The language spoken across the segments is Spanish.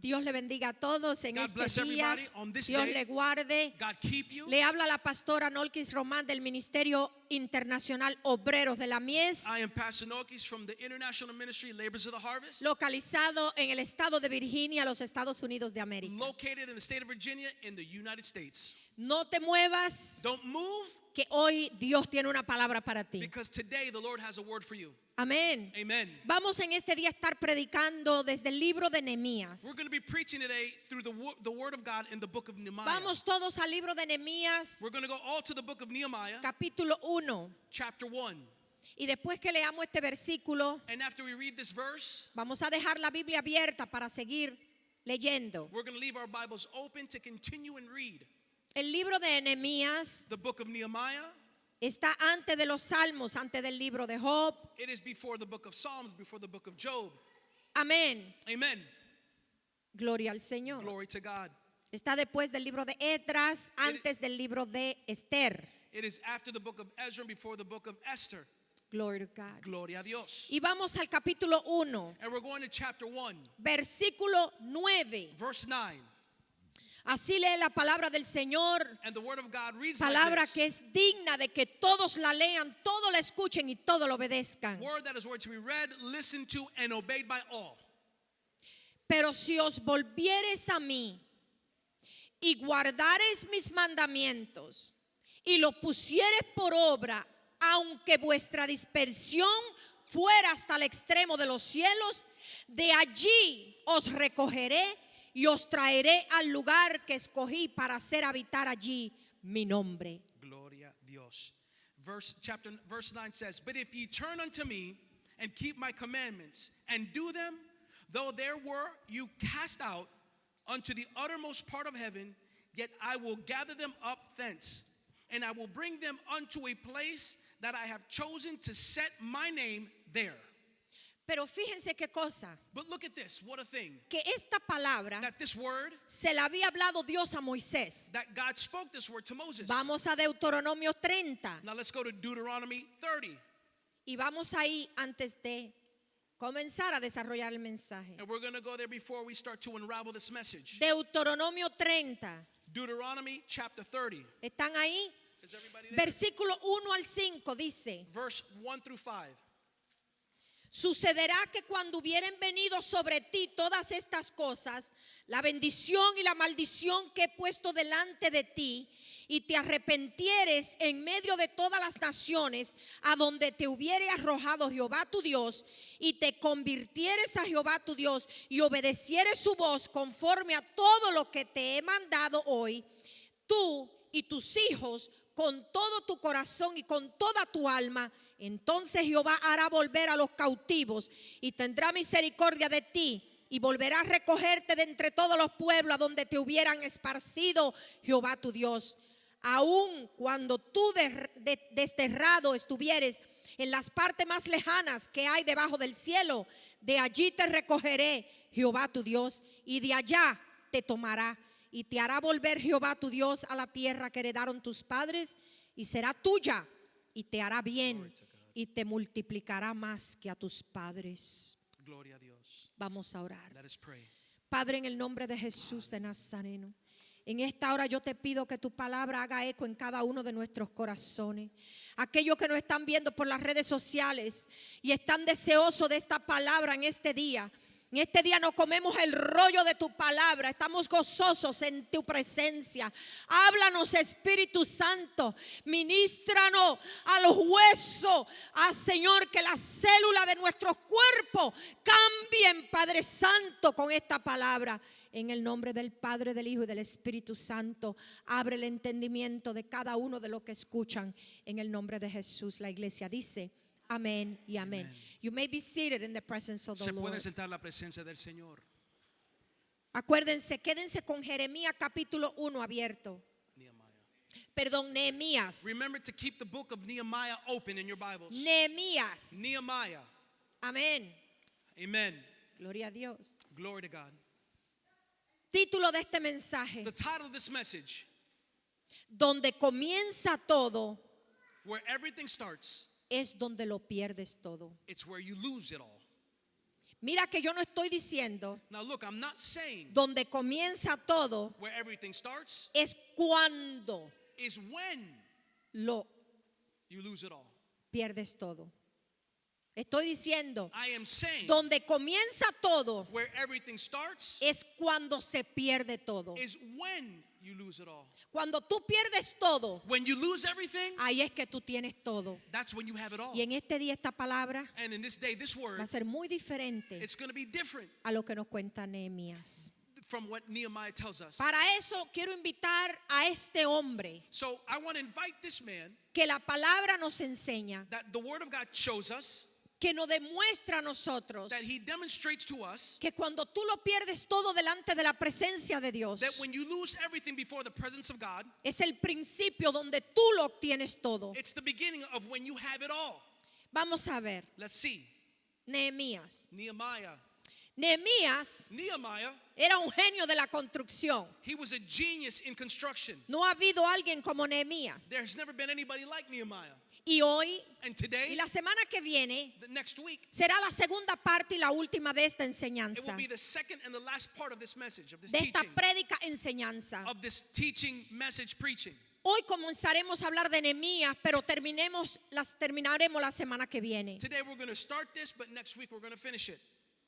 Dios le bendiga a todos en God este bless día. everybody on this Dios day. le guarde. God keep you. Le habla la pastora Nolkis Román del Ministerio Internacional Obreros de la Mies, I am Pastor Norkis from the International Ministry Labors of the Harvest, localizado en el estado de Virginia, los Estados Unidos de América. located in the state of Virginia in the United States. No te muevas, Don't move, que hoy Dios tiene una palabra para ti. because today the Lord has a word for you. Amén. Amen. Vamos en este día a estar predicando desde el libro de Nehemías. We're going to be preaching today through the word of God in the book of Nehemiah. Vamos todos al libro de Nehemías, We're going to go all to the book of Nehemiah, capítulo 1. chapter 1. Y después que leamos este versículo, And after we read this verse, vamos a dejar la Biblia abierta para seguir leyendo. we're going to leave our Bibles open to continue and read. El libro de Nehemías The book of Nehemiah, está antes de los Salmos, antes del libro de Job. it is before the book of Psalms, before the book of Job. Amén. Amen. Gloria al Señor. Glory to God. Está después del libro de Esdras, antes del libro de Esther. It is after the book of Ezra and before the book of Esther. Glory to God. Gloria a Dios. Y vamos al capítulo 1, And we're going to chapter 1, versículo 9. verse 9. Así lee la palabra del Señor, And the word of God reads palabra like this. que es digna de que todos la lean, todos la escuchen y todos lo obedezcan. Word that is worth to be read, listened to, and obeyed by all. Pero si os volviereis a mí y guardareis mis mandamientos y los pusiereis por obra, aunque vuestra dispersión fuera hasta el extremo de los cielos, de allí os recogeré y os traeré al lugar que escogí para hacer habitar allí mi nombre. Gloria a Dios. Verse 9 says, But if ye turn unto me and keep my commandments and do them, though there were you cast out unto the uttermost part of heaven, yet I will gather them up thence, and I will bring them unto a place that I have chosen to set my name there. Pero fíjense qué cosa, But look at this, what a thing. que esta palabra That this word, se la había hablado Dios a Moisés. that God spoke this word to Moses. Vamos a Deuteronomio 30 Now let's go to Deuteronomy 30. y vamos ahí antes de comenzar a desarrollar el mensaje. And we're going to go there before we start to unravel this message. Deuteronomio 30, Deuteronomy chapter 30. ¿están ahí? Is everybody there? Versículo 1 al 5 dice: Verse 1 through 5. Sucederá que cuando hubieren venido sobre ti todas estas cosas, la bendición y la maldición que he puesto delante de ti, y te arrepentieres en medio de todas las naciones a donde te hubiere arrojado Jehová tu Dios, y te convirtieres a Jehová tu Dios y obedecieres su voz conforme a todo lo que te he mandado hoy, tú y tus hijos con todo tu corazón y con toda tu alma, entonces Jehová hará volver a los cautivos y tendrá misericordia de ti y volverá a recogerte de entre todos los pueblos a donde te hubieran esparcido Jehová tu Dios. Aun cuando tú desterrado estuvieres en las partes más lejanas que hay debajo del cielo, de allí te recogeré Jehová tu Dios, y de allá te tomará y te hará volver Jehová tu Dios a la tierra que heredaron tus padres, y será tuya y te hará bien y te multiplicará más que a tus padres. Gloria a Dios. Vamos a orar. Let us pray. Padre, en el nombre de Jesús de Nazareno, en esta hora yo te pido que tu palabra haga eco en cada uno de nuestros corazones. Aquellos que nos están viendo por las redes sociales y están deseosos de esta palabra en este día. En este día no comemos el rollo de tu palabra, estamos gozosos en tu presencia. Háblanos, Espíritu Santo, ministranos a los huesos, Señor, que las células de nuestros cuerpos cambien, Padre Santo, con esta palabra. En el nombre del Padre, del Hijo y del Espíritu Santo, abre el entendimiento de cada uno de los que escuchan. En el nombre de Jesús, la iglesia dice amén y amén. You may be seated in the presence of the Se Lord. puede sentar en la presencia del Señor. Acuérdense, quédense con Jeremías capítulo 1 abierto. Nehemías. Remember to keep the book of Nehemiah open in your Bibles. Nehemías. Nehemiah. Amén. Amen. Gloria a Dios. Glory to God. Título de este mensaje: The title of this message, donde comienza todo, where everything starts, es donde lo pierdes todo. it's where you lose it all. Mira que yo no estoy diciendo Now look, I'm not saying donde comienza todo where everything starts es cuando is when lo you lose it all. pierdes todo. Estoy diciendo I am saying donde comienza todo where everything starts es cuando se pierde todo. is when you lose it all. Cuando tú pierdes todo, When you lose everything, ahí es que tú tienes todo. that's when you have it all. Y en este día esta palabra And in this day, this word, va a ser muy diferente it's going to be different a lo que nos cuenta Nehemías. from what Nehemiah tells us. Para eso quiero invitar a este hombre So I want to invite this man que la palabra nos enseña, that the word of God shows us, que nos demuestra a nosotros that he demonstrates to us que cuando tú lo pierdes todo delante de la presencia de Dios, that when you lose everything before the presence of God, es el principio donde tú lo obtienes todo. it's the beginning of when you have it all. Vamos a ver, Let's see. Nehemías. Nehemiah. Nehemías Nehemiah, era un genio de la construcción. he was a genius in construction. No ha habido alguien como Nehemías. There's never been anybody like Nehemiah. Y hoy And y today, la semana que viene the next week, será la segunda parte y la última de esta it enseñanza, will be the second and the last part of this message, of this de esta teaching, prédica enseñanza. of this teaching, message, preaching. Hoy comenzaremos a hablar de Nehemías, pero terminaremos la semana que viene. Today we're going to start this, but next week we're going to finish it.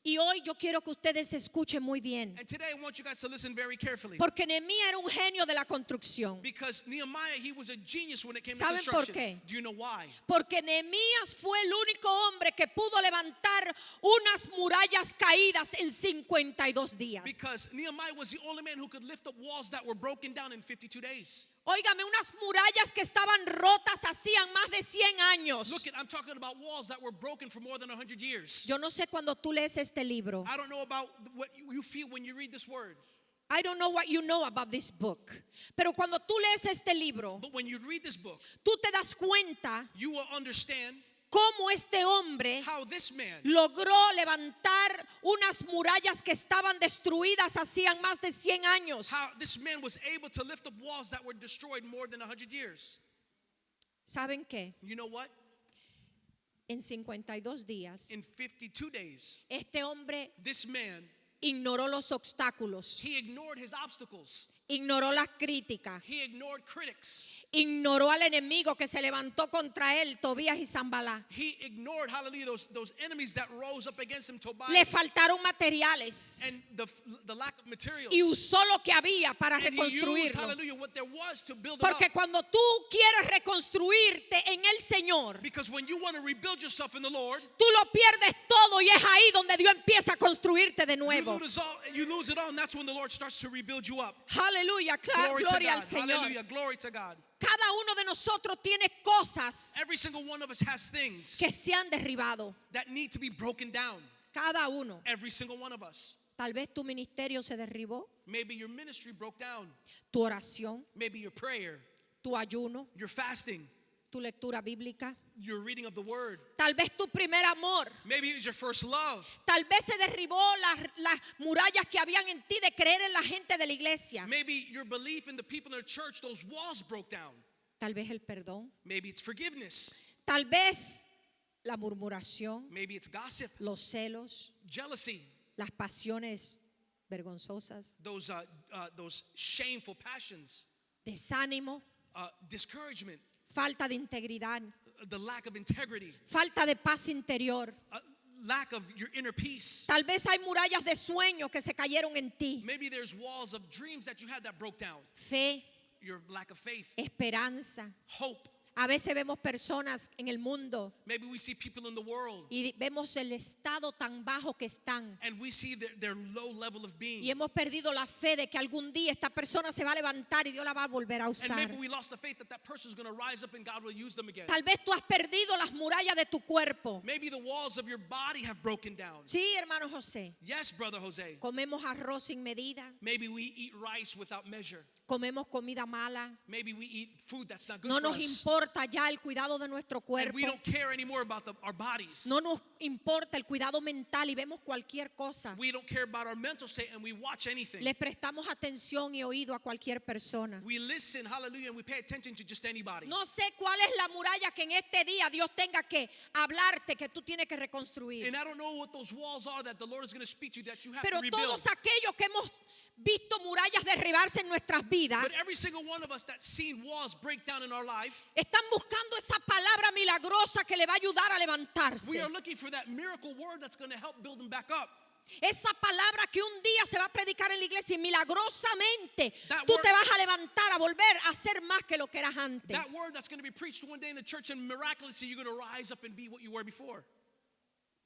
Y hoy yo quiero que ustedes escuchen muy bien, And today I want you guys to listen very carefully. porque Nehemías era un genio de la construcción. Because Nehemiah, he was a genius when it came to ¿Saben por construction. qué? Do you know why? Porque Nehemías fue el único hombre que pudo levantar unas murallas caídas en 52 días. Because Nehemiah was the only man who could lift up walls that were broken down in 52 days. Óigame, unas murallas que estaban rotas hacían más de 100 años. Look, I'm talking about walls that were broken for more than 100 years. Yo no sé cuando tú lees este libro. I don't know about what you feel when you read this word. I don't know what you know about this book. Pero cuando tú lees este libro, But when you read this book, tú te das cuenta you will understand cómo este hombre how this man logró levantar unas murallas que estaban destruidas hacían más de 100 años. was able to lift up walls that were destroyed more than 100 years. ¿Saben qué? You know what? En 52 días, In 52 days, este hombre this man, ignoró los obstáculos, he ignored his obstacles. ignoró las críticas, He ignored critics. ignoró al enemigo que se levantó contra él, Tobías y Sanbalá. He ignored, hallelujah, those enemies that rose up against him, Tobias, Le faltaron materiales and the lack of materials. y usó lo que había para And he used, reconstruirlo. hallelujah, what there was to build it Porque up. cuando tú quieres reconstruirte en el Señor, Because when you want to rebuild yourself in the Lord, tú lo pierdes todo y es ahí donde Dios empieza a construirte de you nuevo. lose it all, and that's when the Lord starts to rebuild you up. Aleluya, Glory to gloria al God. Señor. Hallelujah. Glory to God. Cada uno de nosotros tiene cosas Every single one of us has things que se han derribado. that need to be broken down. Cada uno. Every single one of us. Tal vez tu ministerio se derribó, Maybe your ministry broke down. tu oración, Maybe your prayer, tu ayuno, your fasting, tu lectura bíblica. your reading of the word. Tal vez tu primer amor. Maybe it was your first love. Tal vez se derribó las murallas que habían en ti de creer en la gente de la iglesia. Maybe your belief in the people in the church, those walls broke down. Tal vez el perdón. Maybe it's forgiveness. Tal vez la murmuración, Maybe it's gossip, los celos, jealousy, las pasiones vergonzosas, those shameful passions, desánimo, discouragement, falta de integridad, the lack of integrity, falta de paz interior. lack of your inner peace. Tal vez hay murallas de sueño que se cayeron en ti. Maybe there's walls of dreams that you had that broke down. Fe, Your lack of faith, esperanza. hope. A veces vemos personas en el mundo Maybe we see people in the world y vemos el estado tan bajo que están. and we see their low level of being. Y hemos perdido la fe de que algún día esta persona se va a levantar y Dios la va a volver a And usar. maybe we lost the faith that person is going to rise up and God will use them again. Tal vez tú has perdido las murallas de tu cuerpo. Maybe the walls of your body have broken down. Sí, hermano José. Yes, Brother Jose. Comemos arroz sin medida. Maybe we eat rice without measure. Comemos comida mala. Maybe we eat food that's not good No for nos us. importa importa ya el cuidado de nuestro and cuerpo. we don't care anymore about our bodies. No nos importa el cuidado mental y vemos cualquier cosa. We don't care about our mental state and we watch anything. Le prestamos atención y oído a cualquier persona. We listen, hallelujah, and we pay attention to just anybody. No sé cuál es la muralla que en este día Dios tenga que hablarte, que tú tienes que reconstruir. And I don't know what those walls are that the Lord is going to speak to you that you have Pero to rebuild. todos aquellos que hemos visto murallas derribarse en nuestras vidas, But every single one of us that's seen walls break down in our life, están buscando esa palabra milagrosa que le va a ayudar a we levantarse. are looking for that miracle word that's going to help build them back up. Esa palabra que un día se va a predicar en la iglesia y milagrosamente That tú word- te vas a levantar a volver a ser más que lo que eras antes. That word that's going to be preached one day in the church and miraculously you're going to rise up and be what you were before.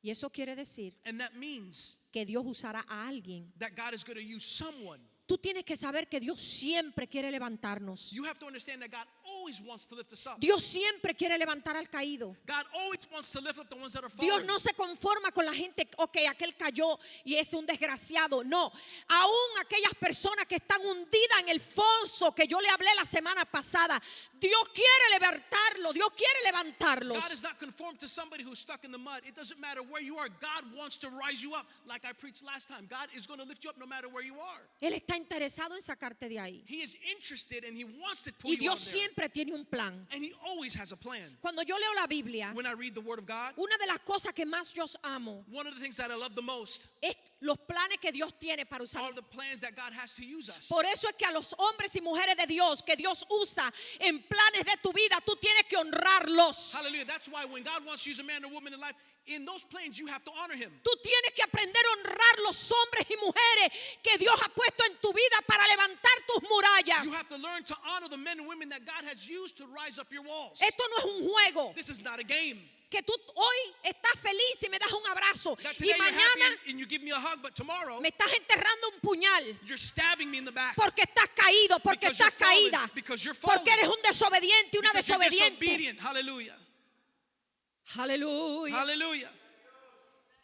Y eso quiere decir And that means que Dios usará a alguien. that God is going to use someone. Tú tienes que saber que Dios siempre quiere levantarnos. You have to understand that God always wants to lift us up. Dios siempre quiere levantar al caído. God always wants to lift up the ones that are falling. Dios no se conforma con la gente, ok, aquel cayó y es un desgraciado. No, aún aquellas personas que están hundidas en el foso que yo le hablé la semana pasada, Dios quiere levantarlo, Dios quiere levantarlos. God is not conformed to somebody who's stuck in the mud. It doesn't matter where you are. God wants to rise you up. Like I preached last time, God is going to lift you up no matter where you are. Él está interesado en sacarte de ahí. He is interested and he wants to pull Y you out Dios there. siempre tiene un plan. And he always has a plan. Cuando yo leo la Biblia, When I read the word of God, una de las cosas que más yo amo one of the things that I love the most es los planes que Dios tiene para usar. are the plans that God has to use us. Por eso es que a los hombres y mujeres de Dios que Dios usa en planes de tu vida, tú tienes que honrarlos. Hallelujah. That's why when God wants to use a man or woman in life, in those plans you have to honor him. Tú tienes que aprender a honrar los hombres y mujeres que Dios ha puesto en tu vida para levantar tus murallas. You have to learn to honor the men and women that God has used to rise up your walls. Esto no es un juego. This is not a game. Que tú hoy estás feliz y me das un abrazo That y today you're mañana happy and you give me a hug, but tomorrow me estás enterrando un puñal. you're stabbing me in the back Porque estás caído, porque Because you're estás caída, fallen, because you're fallen. porque eres un desobediente, una because you're desobediente. disobedient. Hallelujah. Aleluya, Hallelujah.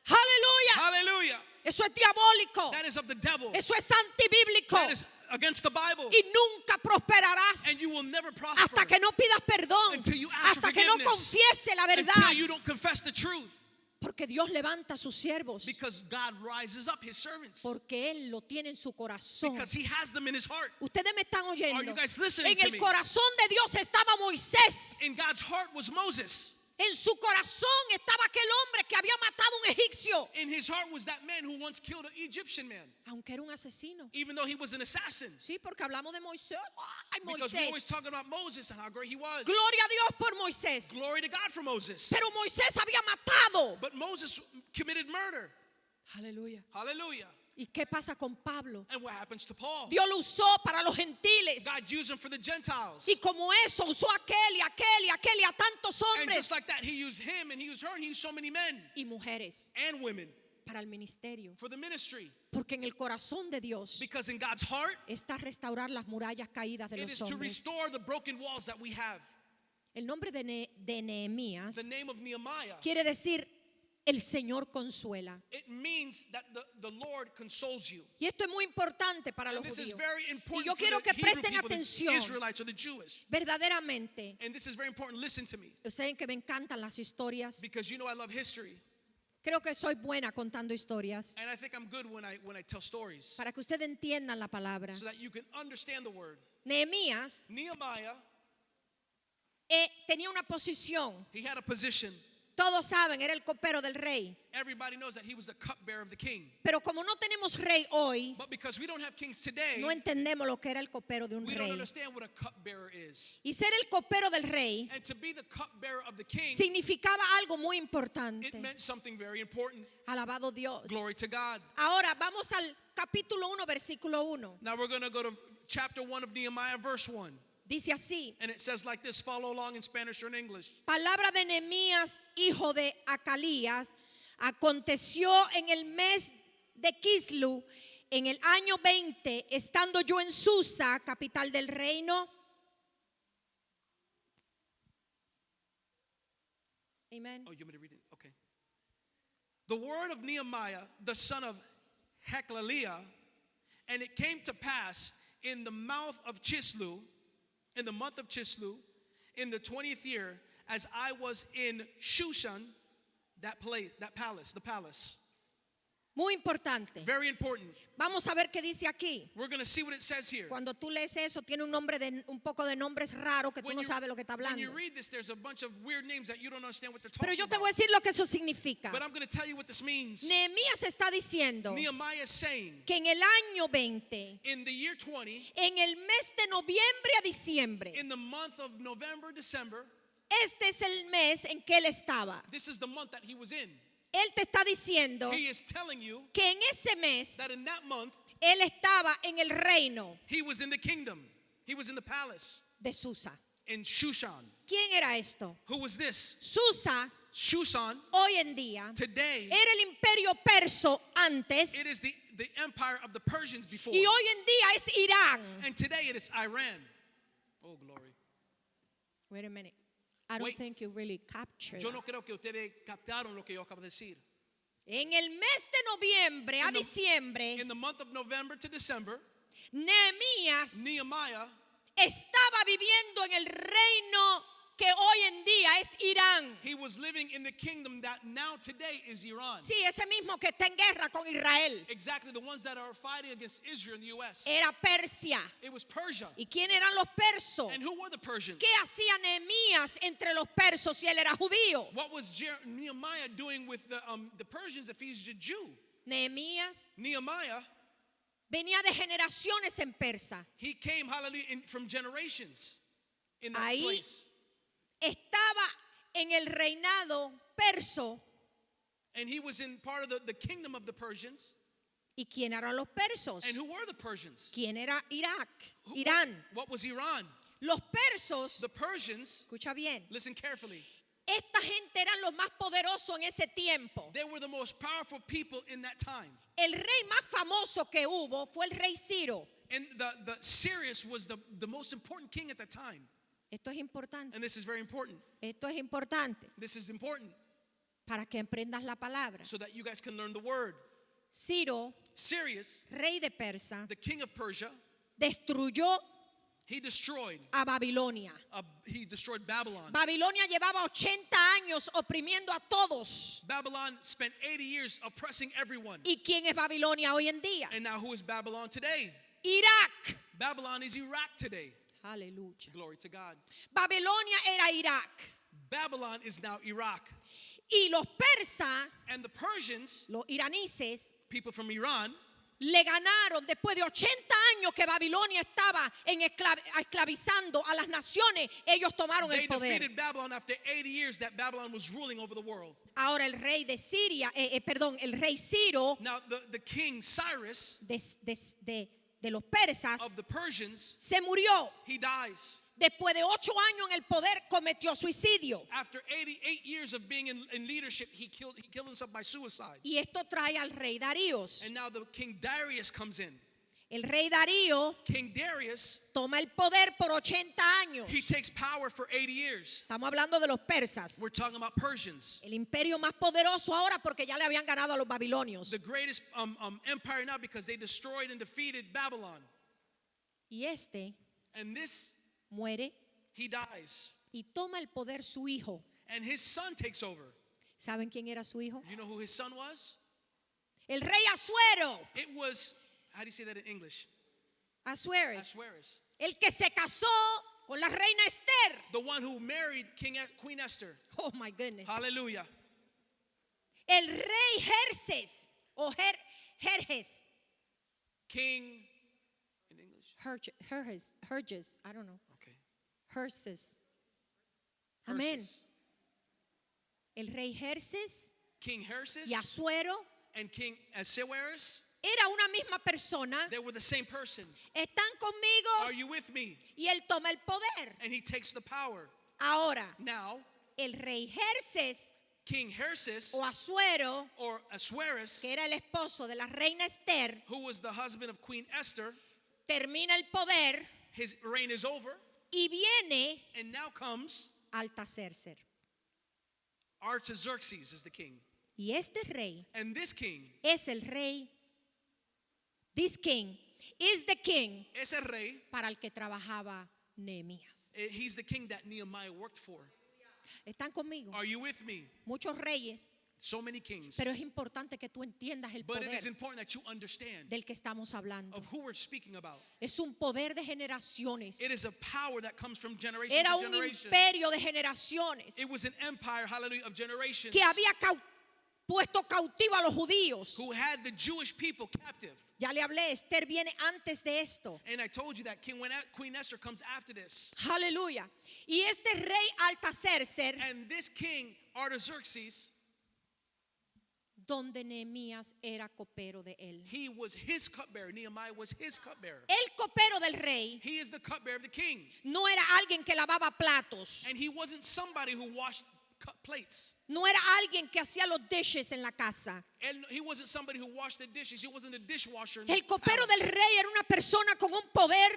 aleluya. Hallelujah. Eso es diabólico, That is of the devil. eso es antibíblico That is against the Bible. y nunca prosperarás And you will never prosper hasta que no pidas perdón, until you ask for hasta que no forgiveness. confiese la until verdad, you don't confess the truth. porque Dios levanta a sus siervos, Because God rises up his servants. porque Él lo tiene en su corazón. Because he has them in his heart. Ustedes me están oyendo. Are you guys listening En to el me? corazón de Dios estaba Moisés. In God's heart was Moses. En su corazón estaba aquel hombre que había matado a un egipcio, In his heart was that man who once killed an Egyptian man, aunque era un asesino. even though he was an assassin. Sí, porque hablamos de Moisés. Ay, Because we're always Moisés. talking about Moses and how great he was. Gloria a Dios por Moisés. Glory to God for Moses. Pero Moisés había matado. But Moses committed murder. Aleluya. Hallelujah. ¿Y qué pasa con Pablo? And what happens to Paul? Dios lo usó para los gentiles. God used him for the Gentiles. Y como eso usó a aquel y a aquel y a aquel y a tantos And just hombres like that, he used him and he used her and he used so many men y mujeres and women para el ministerio. for the ministry. Porque en el corazón de Dios Because in God's heart, está restaurar las murallas caídas de it is los to hombres. restore the broken walls that we have. El nombre de Nehemías The name of Nehemiah, quiere decir el Señor consuela. it means that the Lord consoles you. Y esto es muy importante para los And this is judíos. very Y important yo for quiero the que Hebrew presten people, the atención. Israelites or the Jewish. Verdaderamente, And this is very important. Listen to me. saben que me encantan las historias. Because you know I love history. Creo que soy buena contando historias And I think I'm good when I tell stories. para que ustedes entiendan la palabra. So that you can understand the word. Nehemías Nehemiah, tenía una posición. he had a position. Todos saben, era el copero del rey. Everybody knows that he was the cupbearer of the king. Pero como no tenemos rey hoy, But because we don't have kings today, no entendemos lo que era el copero de un we don't rey. understand what a cupbearer is. Y ser el copero del rey And to be the cupbearer of the king, significaba algo muy it importante. meant something very important. Alabado Dios. Glory to God. Ahora vamos al capítulo 1, versículo 1. Now we're going to go to chapter 1 of Nehemiah, verse 1. Dice así: And it says like this. Follow along in Spanish or in English. palabra de Nehemías, hijo de Acalías, aconteció en el mes de Kislu, en el año 20, estando yo en Susa, capital del reino. Amen. Oh, you want me to read it? Okay. The word of Nehemiah, the son of Hachlaliah, and it came to pass in the month of Chislu, in the 20th year, as I was in Shushan, that palace, the palace. Muy importante. Very important. Vamos a ver qué dice aquí. We're going to see what it says here. Cuando tú lees eso, tiene un poco de nombres raros que tú no sabes lo que está When you hablando. read this, there's a bunch of weird names that you don't understand what they're Pero talking yo te about. voy a decir lo que eso significa. But I'm going to tell you what this means. Nehemías está diciendo Nehemiah is saying, que en el año 20, in the year 20, en el mes de noviembre a diciembre, in the month of November, December, este es el mes en que él estaba. this is the month that he was in. Él te está diciendo He is telling you que en ese mes that in that month, él estaba en el reino he was in the kingdom. He was in the palace de Susa. in Shushan. ¿Quién era esto? Who was this? Susa, Shushan, hoy en día, today, era el imperio perso antes it is the empire of the Persians before. y hoy en día es Irán. And today it is Iran. Oh, glory. Wait a minute. I don't Wait. think you really captured Yo that. no creo que ustedes captaron lo que yo acabo de decir. En el mes de noviembre a In the- diciembre, In the month of November to December, Nehemías Nehemiah estaba viviendo en el reino que hoy en día es Irán. he was living in the kingdom that now today is Iran. Sí, ese mismo que está en guerra con Israel. Exactly the ones that are fighting against Israel in the U.S. Era Persia. It was Persia. ¿Y quién eran los persos? And who were the Persians? ¿Qué hacía Nehemías entre los persos si él era judío? What was Nehemiah doing with the Persians if he's a Jew? Nehemías Nehemiah, venía de generaciones en persa. he came, hallelujah, from generations in that Ahí place. estaba en el reinado perso. And he was in part of the kingdom of the Persians. ¿Y quién eran los persos? And who were the Persians? ¿Quién era Irak? Who- Irán. What was Iran? Los persos, The Persians, escucha bien, listen carefully, esta gente eran los más poderosos en ese tiempo. they were the most powerful people in that time. El rey más famoso que hubo fue el rey Ciro. And the Cyrus was the most important king at that time. Esto es importante. And this is very important. Esto es importante This is important para que aprendas la palabra. so that you guys can learn the word. Ciro, Cyrus, rey de Persa, the king of Persia, destruyó he destroyed Babilonia. Babylon. Babilonia llevaba 80 años oprimiendo a todos. Babylon spent 80 years oppressing everyone. ¿Y quién es Babilonia hoy en día? And now who is Babylon today? Irak. Babylon is Iraq today. Aleluya. Glory to God. Babilonia era Irak. Babylon is now Iraq. Y los persas, And the Persians, los iraníes, people from Iran, le ganaron después de 80 años que Babilonia estaba esclavizando a las naciones. Ellos tomaron they el poder. defeated Babylon after 80 years that Babylon was ruling over the world. Ahora el rey de Siria, el rey Ciro Now the king Cyrus de los persas of the Persians, se murió. he dies. Después de 8 años en el poder cometió suicidio. After 88 years of being in leadership, he killed himself by suicide. Y esto trae al rey Daríos. And now the king Darius comes in. El rey Darío King Darius, toma el poder por 80 años. he takes power for 80 years. Estamos hablando de los persas. We're talking about Persians. El imperio más poderoso ahora porque ya le habían ganado a los babilonios. The greatest empire now because they destroyed and defeated Babylon. Y este And this, muere he dies. y toma el poder su hijo. And his son takes over. ¿Saben quién era su hijo? You know who his son was? El rey Asuero. It was, how do you say that in English? Asuerus. Asuerus. El que se casó con la reina Esther. The one who married Queen Esther. Oh my goodness. Hallelujah. El rey Jerjes o Jerjes. King, in English? Herges, I don't know. Okay. Herses. Amén. Persis. El rey Jerjes King Herses y Asuero and King Ahasuerus, era una misma persona. they were the same person. Están Are conmigo you with me? y él toma el poder. And he takes the power. Ahora, Now, el rey Jerjes King Herses o Asuero, or Ahasuerus, que era el esposo de la reina Esther, who was the husband of Queen Esther, termina el poder his reign is over. y viene And now comes Artaxerxes. Artaxerxes is the king. Y este rey And this king, es el rey. This king is the king ese rey, para el que trabajaba Nehemías. He's the king that Nehemiah worked for. ¿Están conmigo? Are you with me? Muchos reyes, So many kings. pero es importante que tú entiendas el But it poder is important that you understand del que estamos hablando. of who we're speaking about. Es un poder de generaciones. It is a power that comes from generation Era to un generation. imperio de generaciones It was an empire, hallelujah, of generations que había puesto cautivo a los judíos. who had the Jewish people captive. Ya le hablé, Esther viene antes de esto. And I told you that Queen Esther comes after this. Aleluya. Y este rey Artaxerxes, And this king, Artaxerxes, donde Nehemías era copero de él. he was his cupbearer. Nehemiah was his cupbearer. El copero del rey He is the cupbearer of the king. no era alguien que lavaba platos. And he wasn't somebody who washed plates. No era alguien que hacía los dishes en la casa. And he wasn't somebody who washed the dishes. He wasn't a dishwasher. in El the copero palace. del rey era una persona con un poder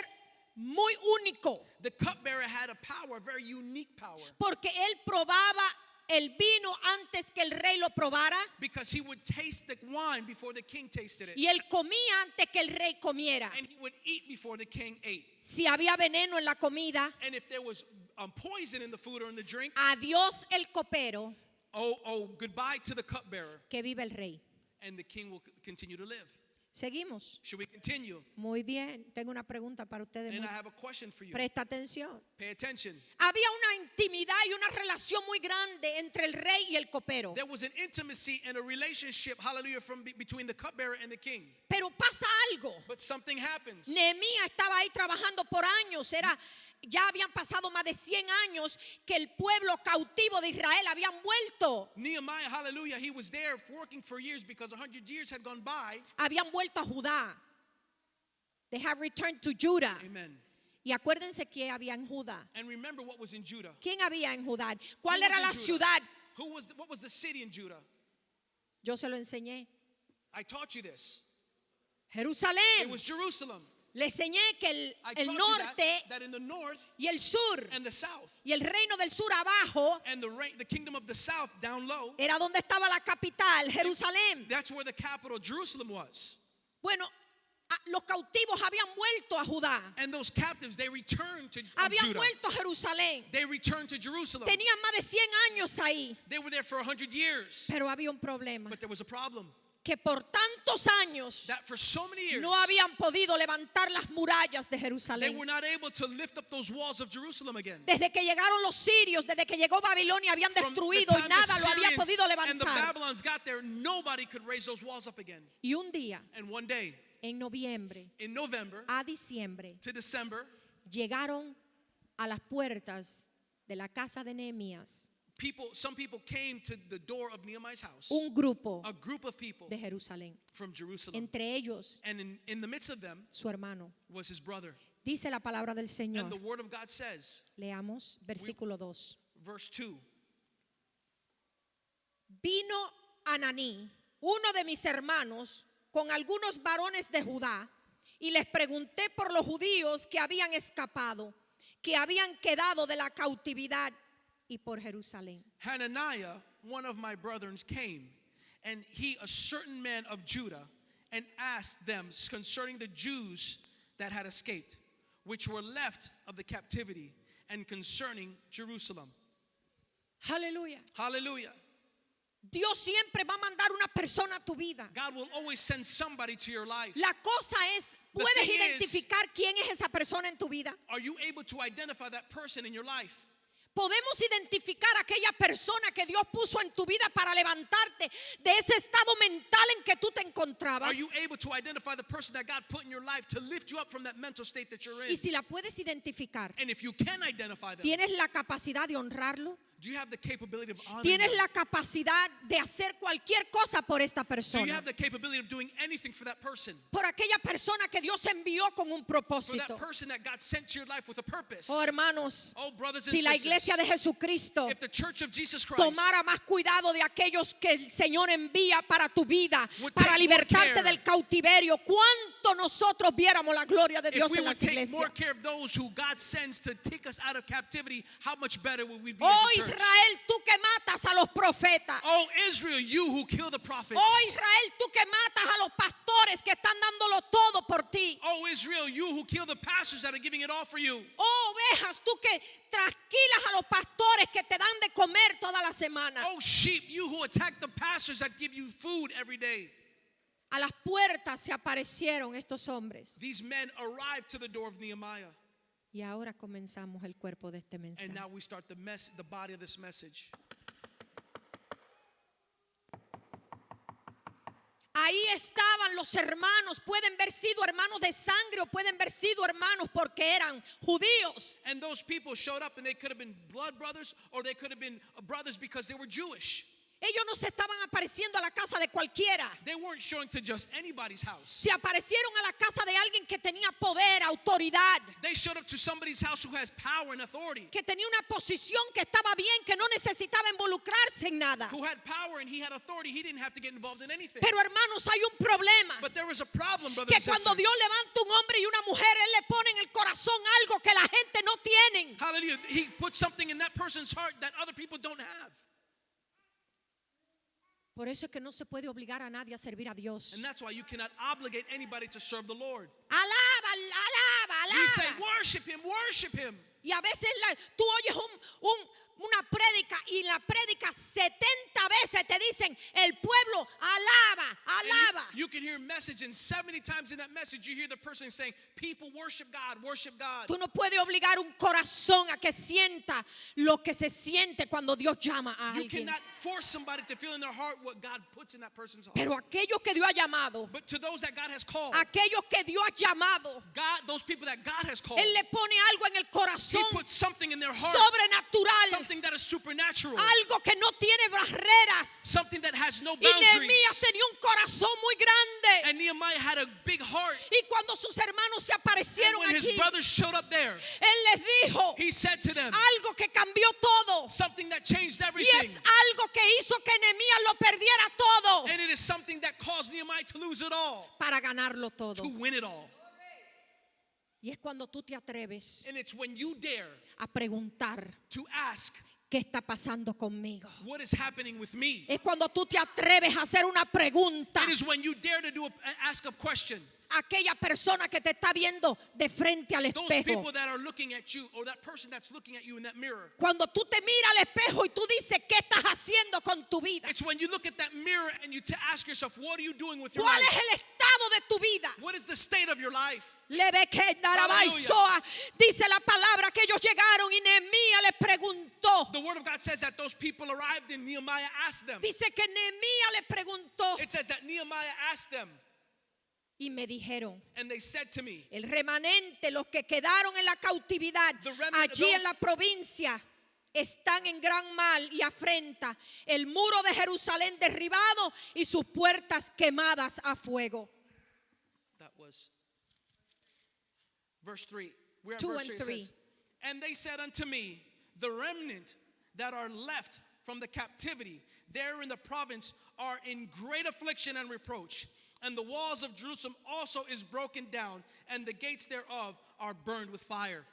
muy único, The cupbearer had a power, a very unique power. porque él probaba el vino antes que el rey lo probara Because he would taste the wine before the king tasted it. y él comía antes que el rey comiera. And he would eat before the king ate. Si había veneno en la comida, And if there was poison in the food or in the drink, adiós el copero, goodbye to the cupbearer. que vive el rey. And the king will continue to live. Seguimos. Should we continue? Muy bien, tengo una pregunta para ustedes. And I have a question for you. Presta atención. Pay attention. Había una intimidad y una relación muy grande entre el rey y el copero. There was an intimacy and a relationship, hallelujah, between the cupbearer and the king. Pero pasa algo. But something happens. Nehemías estaba ahí trabajando por años. Ya habían pasado más de 100 años que el pueblo cautivo de Israel habían vuelto. Nehemiah, hallelujah, he was there working for years because 100 years had gone by. Habían vuelto a Judá. They have returned to Judah. Amen. Y acuérdense quién había en Judá. And remember what was in Judah. ¿Quién había en Judá? ¿Cuál Who era was la in Judah? ciudad? What was the city in Judah? Yo se lo enseñé. I taught you this. Jerusalén. It was Jerusalem. Le enseñé que I el taught you norte that in the north y el sur and the south y el reino del sur abajo and the kingdom of the south down low, era donde estaba la capital, Jerusalén. that's where the capital Jerusalem was. Bueno, los cautivos habían vuelto a Judá, And those captives, they returned to habían Judah. vuelto a Jerusalén. They returned to Jerusalem. Tenían más de 100 años ahí, They were there for 100 years. pero había un problema, But there was a problem. que por tantos años That for so many years, no habían podido levantar las murallas de they Jerusalén. were not able to lift up those walls of Jerusalem again. Desde que llegaron los sirios, desde que llegó Babilonia, habían From the destruido y time nada the lo había Syrians podido and the levantar. Babylons got there, nobody could raise those walls up again. Y un día, And one day, en noviembre in November a diciembre, to December, llegaron a las puertas de la casa de Nehemías some people came to the door of Nehemiah's house. un grupo A group of people de Jerusalén, from Jerusalem. entre ellos And in the midst of them su hermano. was his brother. Dice la palabra del And Señor. the word of God says, Leamos versículo 2. verse 2, Vino Ananí, uno de mis hermanos, con algunos varones de Judá, y les pregunté por los judíos que habían escapado, que habían quedado de la cautividad, y por Jerusalén. Hananiah, one of my brethren, came, and he, a certain man of Judah, and asked them concerning the Jews that had escaped, which were left of the captivity, and concerning Jerusalem. Aleluya. Hallelujah. Dios siempre va a mandar una persona a tu vida. God will always send somebody to your life. La cosa es, The ¿puedes thing is, identificar quién es esa persona en tu vida? Are you able to identify that person in your life? Podemos identificar a aquella persona que Dios puso en tu vida para levantarte de ese estado mental en que tú te encontrabas. Are you able to identify the person that God put in your life to lift you up from that mental state that you're in? Y si la puedes identificar, And if you can identify them, ¿tienes la capacidad de honrarlo? do you have the capability of honoring ¿Tienes them? la capacidad de hacer cualquier cosa por esta Do you persona? have the capability of doing anything for that person? Por aquella persona que Dios envió con un For propósito. that person that God sent to your life with a purpose? Oh, hermanos, Oh, brothers and si la sisters, iglesia de Jesucristo if the church of Jesus Christ tomara más cuidado de aquellos que el Señor envía para tu vida, would para take more libertarte care, del cautiverio, ¿cuánto nosotros viéramos la gloria de if Dios we en would las take iglesias? more care of those who God sends to take us out of captivity, how much better would we be Oh as a church? Israel, tú que matas a los profetas. Oh, Israel, you who kill the prophets. Oh Israel, tú que matas a los pastores que están dándolo todo por ti. Oh, Israel, you who kill the pastors that are giving it all for you. Oh ovejas, tú que trasquilas a los pastores que te dan de comer toda la semana. Oh, sheep, you who attack the pastors that give you food every day. A las puertas se aparecieron estos hombres. These men arrived to the door of Nehemiah. Y ahora comenzamos el cuerpo de este And mensaje. now we start the body of this message. Ahí estaban los hermanos, pueden haber sido hermanos de sangre o pueden haber sido hermanos porque eran judíos. And those people showed up and they could have been blood brothers or they could have been brothers because they were Jewish. Ellos no se estaban apareciendo a la casa de cualquiera. They weren't showing to just anybody's house. Se aparecieron a la casa de alguien que tenía poder, autoridad, They showed up to somebody's house who has power and authority, que tenía una posición que estaba bien, que no necesitaba involucrarse en nada. who had power and he had authority. He didn't have to get involved in anything. Pero hermanos, hay un problema. But there was a problem, brothers Que and cuando sisters. Dios levanta un hombre y una mujer, Él le pone en el corazón algo que la gente no tiene. Hallelujah. He put something in that person's heart that other people don't have. Por eso es que no se puede obligar a nadie a servir a Dios. And that's why you cannot obligate anybody to serve the Lord. Alaba, alaba, We say, alaba. worship him, worship him. Y a veces tú oyes una prédica y en la prédica 70 veces te dicen, el pueblo alaba, And alaba. you can hear a message, and 70 times in that message, you hear the person saying, people worship God, worship God. Tú no puedes obligar un corazón a que sienta lo que se siente cuando Dios llama a You alguien. cannot force somebody to feel in their heart what God puts in that person's heart. Pero aquellos que Dios ha llamado, But to those that God has called, aquellos que Dios ha llamado, God, those people that God has called, Él le pone algo en el He corazón puts something in their heart, sobrenatural, something that is supernatural, algo que no tiene barreras. something that has no Y Nehemías boundaries. tenía un corazón muy grande. And Nehemiah had a big heart. Y cuando sus hermanos se And aparecieron when his allí, brothers showed up there, Él les dijo he said to them, algo que cambió todo. something that changed Y everything. es algo que hizo que Nehemías lo perdiera todo And it is something that caused Nehemiah to lose it all, para ganarlo todo. to win it all. Y es cuando tú te atreves And it's when you dare a preguntar to ask, qué está pasando conmigo. what is happening with me? Es cuando tú te atreves a hacer una pregunta It is when you dare to ask a question. a aquella persona que te está viendo de frente al Those espejo. people that are looking at you, or that person that's looking at you in that mirror. Cuando tú te miras al espejo y tú dices, ¿qué estás haciendo con tu vida? It's when you look at that mirror and you ask yourself, what are you doing with your ¿Cuál es life? el estado de tu vida? What is the state of your life? Lebekendarabaisoa. Dice la palabra que ellos llegaron y Nehemías les preguntó. The word of God says that those people arrived and Nehemiah asked them. Dice que Nehemías les preguntó It says that Nehemiah asked them, y me dijeron, and they said to me, el remanente, los que quedaron en la cautividad The remnant, allí those- en la provincia, están en gran mal y afrenta. El muro de Jerusalén derribado y sus puertas quemadas a fuego. that was verse 3. We're at 2 verse and 3. It 3. says, and they said unto me, the remnant that are left from the captivity there in the province are in great affliction and reproach. And the walls of Jerusalem also is broken down, and the gates thereof are burned with fire.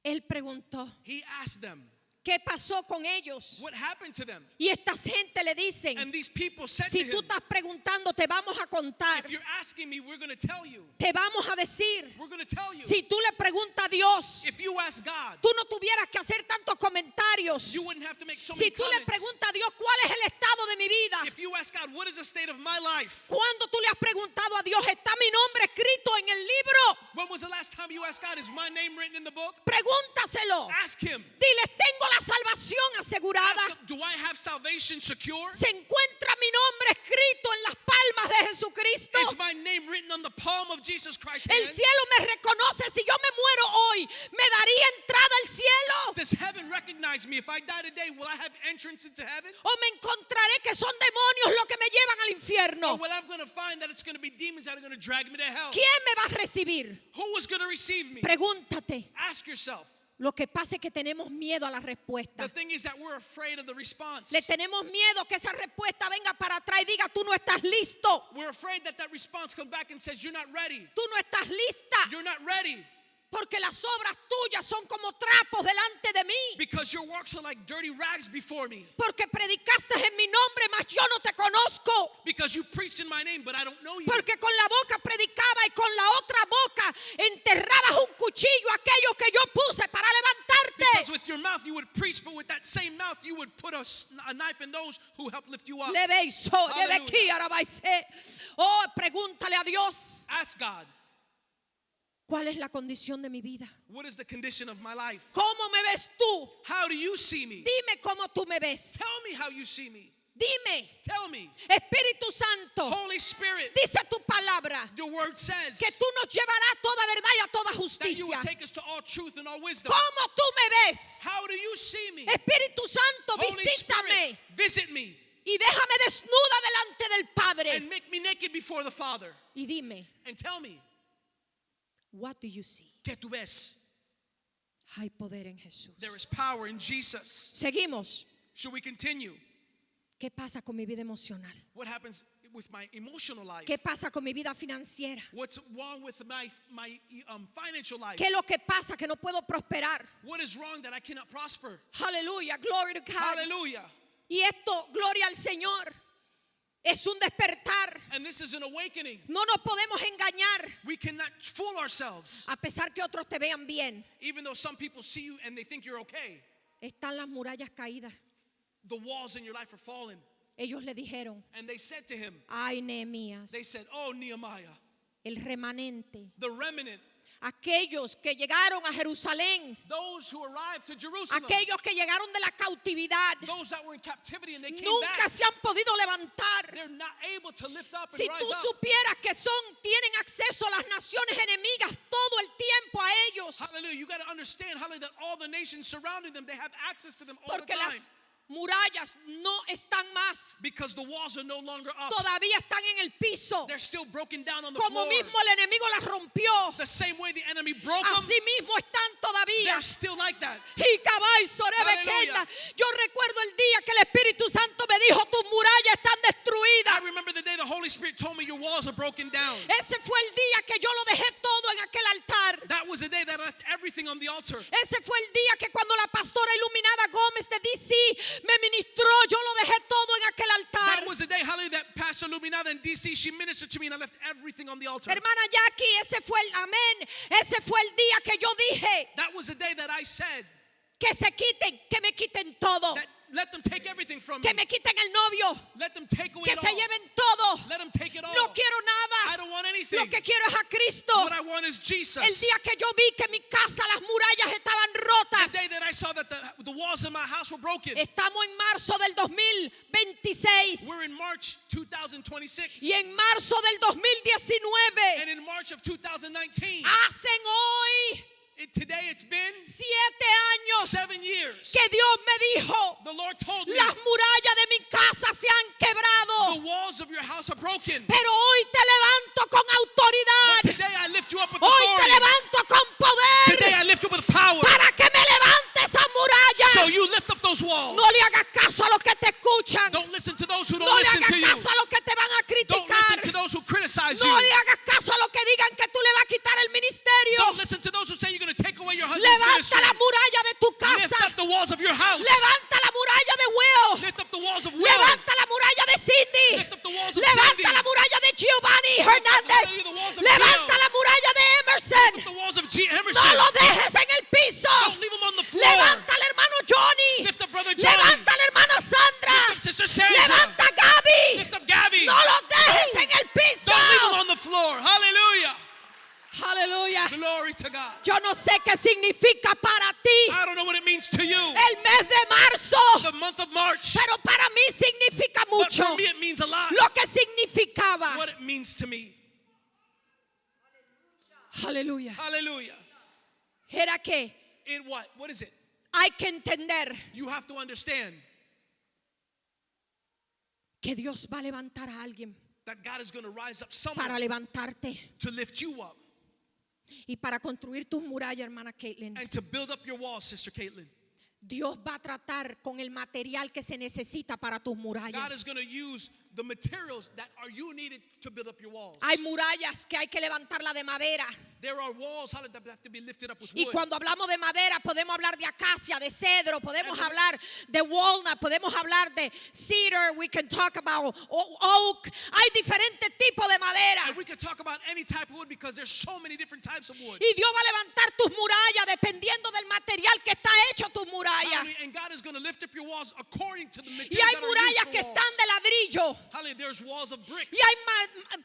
Él preguntó, He asked them, ¿qué pasó con ellos? what happened to them? Y esta gente le dicen, And these people said si to tú him, estás preguntando, te vamos a contar, if you're asking me, we're going to tell you. te vamos a decir. We're going to tell you. Si tú le preguntas a Dios, If you ask God, tú no tuvieras que hacer tantos comentarios. you wouldn't have to make so Si many tú le comments. preguntas a Dios, ¿cuál es el estado de mi vida? If you ask God, what is the state of my life? Cuando tú le has preguntado a Dios, ¿está mi nombre escrito en el libro? When was the last time you asked God, is my name written in the book? Pregúntaselo. Ask him. Dile, tengo la salvación asegurada. Ask him, do I have salvation secure? Se encuentra mi nombre escrito en las palmas de Jesucristo. Is my name written on the palm of Jesus Christ's El hand? cielo me reconoce. Si yo me muero hoy, ¿me daría entrada al cielo? Does heaven recognize me? If I die today, will I have entrance into heaven? ¿O me encontraré que son demonios los que me llevan al Or infierno? will I'm going to find that it's going to be demons that are going to drag me to hell? ¿Quién me va a recibir? Who is going to receive me? Pregúntate. Ask yourself. Lo que pasa es que tenemos miedo a la respuesta. The thing is that we're afraid of the response. Le tenemos miedo que esa respuesta venga para atrás y diga, tú no estás listo. We're afraid that that response comes back and says, you're not ready. Tú no estás lista. You're not ready. Porque las obras tuyas son como trapos delante de mí. Because your works are like dirty rags before me. Porque predicaste en mi nombre, mas yo no te conozco. Because you preached in my name, but I don't know you. Porque con la boca predicaba y con la otra boca enterrabas un cuchillo a aquellos que yo a knife in those who help lift you up. Oh, pregúntale a Dios, Ask God, ¿cuál es la condición de mi vida? what is the condition of my life? ¿Cómo me ves tú? How do you see me? Dime cómo tú me ves. Tell me how you see me. Dime, Tell me. Espíritu Santo, Holy Spirit, dice tu palabra your word says que tú nos llevarás a toda verdad y a toda that you justicia. would take us to all truth and all wisdom. ¿Cómo tú me ves? How do you see me? Espíritu Santo, Holy visítame Spirit, visit me y déjame desnuda delante del Padre. and make me naked before the Father. Y dime, And tell me, what do you see? ¿qué tú ves? Hay poder en Jesús. There is power in Jesus. Seguimos. Should we continue? ¿Qué pasa con mi vida emocional? What happens with my emotional life? ¿Qué pasa con mi vida financiera? What's wrong with my financial life? ¿Qué es lo que pasa que no puedo prosperar? What is wrong that I cannot prosper? Aleluya, glory to God. Hallelujah. Y esto, gloria al Señor, es un despertar. And this is an awakening. No nos podemos engañar, We cannot fool ourselves. a pesar que otros te vean bien. Even though some people see you and they think you're okay, Están las murallas caídas. the walls in your life are fallen. Ellos le dijeron, And they said to him, ay, Nehemías, they said, oh, Nehemiah, el remanente, the remnant, aquellos que llegaron a Jerusalén, those who arrived to Jerusalem, aquellos que llegaron de la cautividad, those that were in captivity and they came nunca back, se han podido levantar. they're not able to lift up and Si rise tú up. supieras que tienen acceso a las naciones enemigas todo el tiempo a ellos, Hallelujah. You got to understand, hallelujah, that all the nations surrounding them, they have access to them all the porque time. las murallas no están más, Because the walls are no longer up. todavía están en el piso, They're still broken down on the como floor. mismo el enemigo las rompió, The same way the enemy broke them, así mismo están todavía. they're still like that. Y cabay, Sorebequenda. Aleluya. Yo recuerdo el día que el Espíritu Santo me dijo, tus murallas están I destruidas. remember the day the Holy Spirit told me your walls are broken down. Ese fue el día que yo lo dejé todo en aquel altar. That was the day that I left everything on the altar. Ese fue el día que cuando la pastora Iluminada Gómez de DC me ministró, yo lo dejé todo en aquel altar. That was the day, hallelujah, that Pastor Luminada in DC, she ministered to me and I left everything on the altar. Hermana Jackie, ese fue el amén. Ese fue el día que yo dije That was the day that I said que se quiten, que me quiten todo, that let them take everything from me. que me quiten el novio, Let them take away que it se all. lleven todo. Let them take it all. No quiero I nada. don't want anything. Lo que quiero es a Cristo. What I want is Jesus. El día que yo vi que mi casa, las murallas estaban rotas. The day that I saw that the walls in my house were broken. Estamos en marzo del 2026. We're in March 2026. Y en marzo del 2019 And in March of 2019, hacen hoy today it's been 7 años 7 years. que Dios me dijo, The Lord told me las murallas de mi casa se han the quebrado, walls of your house are broken. pero hoy te levanto con But autoridad, today I lift you up with hoy te authority. levanto con Today poder I lift you up with power. para que me levante esa muralla. So you lift up those walls. No le hagas caso a los que te escuchan, Don't listen to those who don't no le listen hagas to you. caso a los que te van a Don't listen criticar, to those who criticize no you. le hagas caso a los que digan que tú le vas a quitar el ministerio. Don't listen to those who say you're going to take away your husband's Levanta ministry. la muralla de tu Lift casa. up the walls of your house. Levanta la muralla de Will. Lift up the walls of Will. Levanta la muralla de Cindy. Lift up the walls of Levanta Cindy. la muralla de Giovanni Hernández. Hallelujah, the walls of Levanta Gio. la muralla de Lift up Emerson. the walls of Emerson. No lo dejes en el piso. Don't leave them on the floor. Levanta al hermano Johnny. Lift up brother Johnny. Levanta a la hermana Sandra. Lift up sister Sandra. Levanta a Gaby. Lift up Gabby. No lo dejes en el piso. Don't leave them on the floor. Hallelujah. Aleluya. Glory to God. Yo no sé qué significa para ti I don't know what it means to you. el mes de marzo, The month of March. pero para mí significa But mucho for me it means a lot. lo que significaba. What it means to me. Aleluya. Hallelujah. Era que In what? What is it? hay que entender You have to understand que Dios va a levantar a alguien that God is going to rise up para someone levantarte to lift you up y para construir tus murallas, hermana Caitlin. and to build up your walls, Sister Caitlin. Dios va a tratar con el material que se necesita para tus God is murallas. going to use the materials that are you needed to build up your walls. Hay murallas que hay que levantarla de madera. There are walls that have to be lifted up with Y wood. cuando hablamos de madera, podemos hablar de acacia, de cedro, podemos And hablar de walnut, podemos hablar de cedar, we can talk about oak. Hay diferentes tipos de madera. And we can talk about any type of wood because there's so many different types of wood. Y Dios va a levantar tus murallas dependiendo del material que está hecho tus murallas. Hallelujah. And God is going to lift up your walls according to the Y materials hay that are murallas used que for están walls. de ladrillo. Hallelujah. There's walls of bricks. Y hay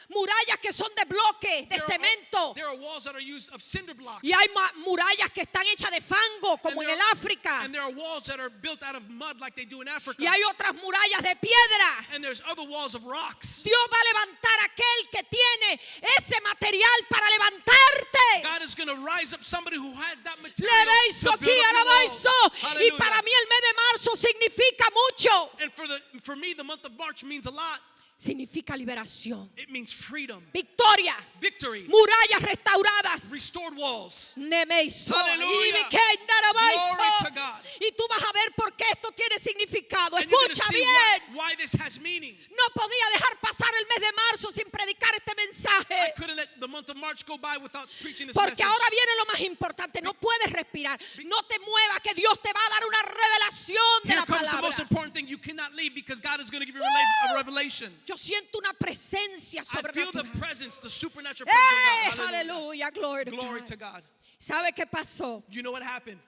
murallas que son de bloque, de cemento. There are walls that are used of cinder blocks. Y hay murallas que están hechas de fango, como en el África. And there are walls that are built out of mud like they do in Africa. Y hay otras murallas de piedra. And there's other walls of rocks. Dios va a levantar a aquel que tiene ese material para levantarte. God is going to rise up somebody who has that material Lebeizo to aquí, build up your alabaizo. walls. Y Hallelujah. para mí el mes de marzo significa mucho. And for me, the month of March means a lot. Significa liberación, It means freedom, victoria, victory, murallas restauradas. restored walls. Nemeizo, Hallelujah. Iribikendarabaizo. Glory to God. Y tú vas a ver por qué esto tiene significado. And you're going to Escucha see bien. why this has meaning. No podía dejar pasar el mes de marzo sin predicar este I mensaje. couldn't let the month of March go by without preaching this Porque message. ahora viene lo más importante. No puedes respirar. No te muevas, que Dios te va a dar una revelación de Here la comes the palabra. most important thing. You cannot leave because God is going to give you a revelation. Yo siento una presencia I feel the sobrenatural. presence, the supernatural presence of God. Aleluya, gloria. Glory to God. ¿Sabe qué pasó? You know what happened?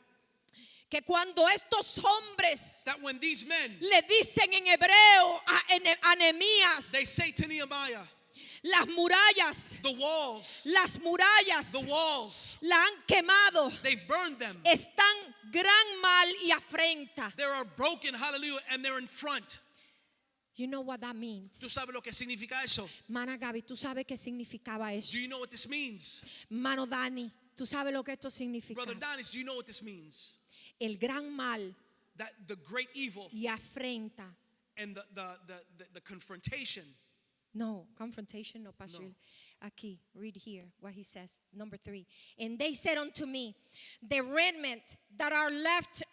Que cuando estos hombres That when these men, le dicen en hebreo a Nehemías, they say to Nehemiah, las murallas, the walls, las murallas the walls, la han quemado, they've burned them. están gran mal y afrenta. They are broken, hallelujah, and they're in front. You know what that means? ¿Tú sabes lo que significa eso? Mana Gaby, ¿tú sabes qué significaba eso? Do you know what this means? Mano Dani, ¿tú sabes lo que esto significa? Brother Donis, do you know what this means? El gran mal That the great evil y afrenta. and the confrontation. No, confrontation, no, Pastor. Aquí, read here what he says. Number 3. And they said unto me, the remnant that are left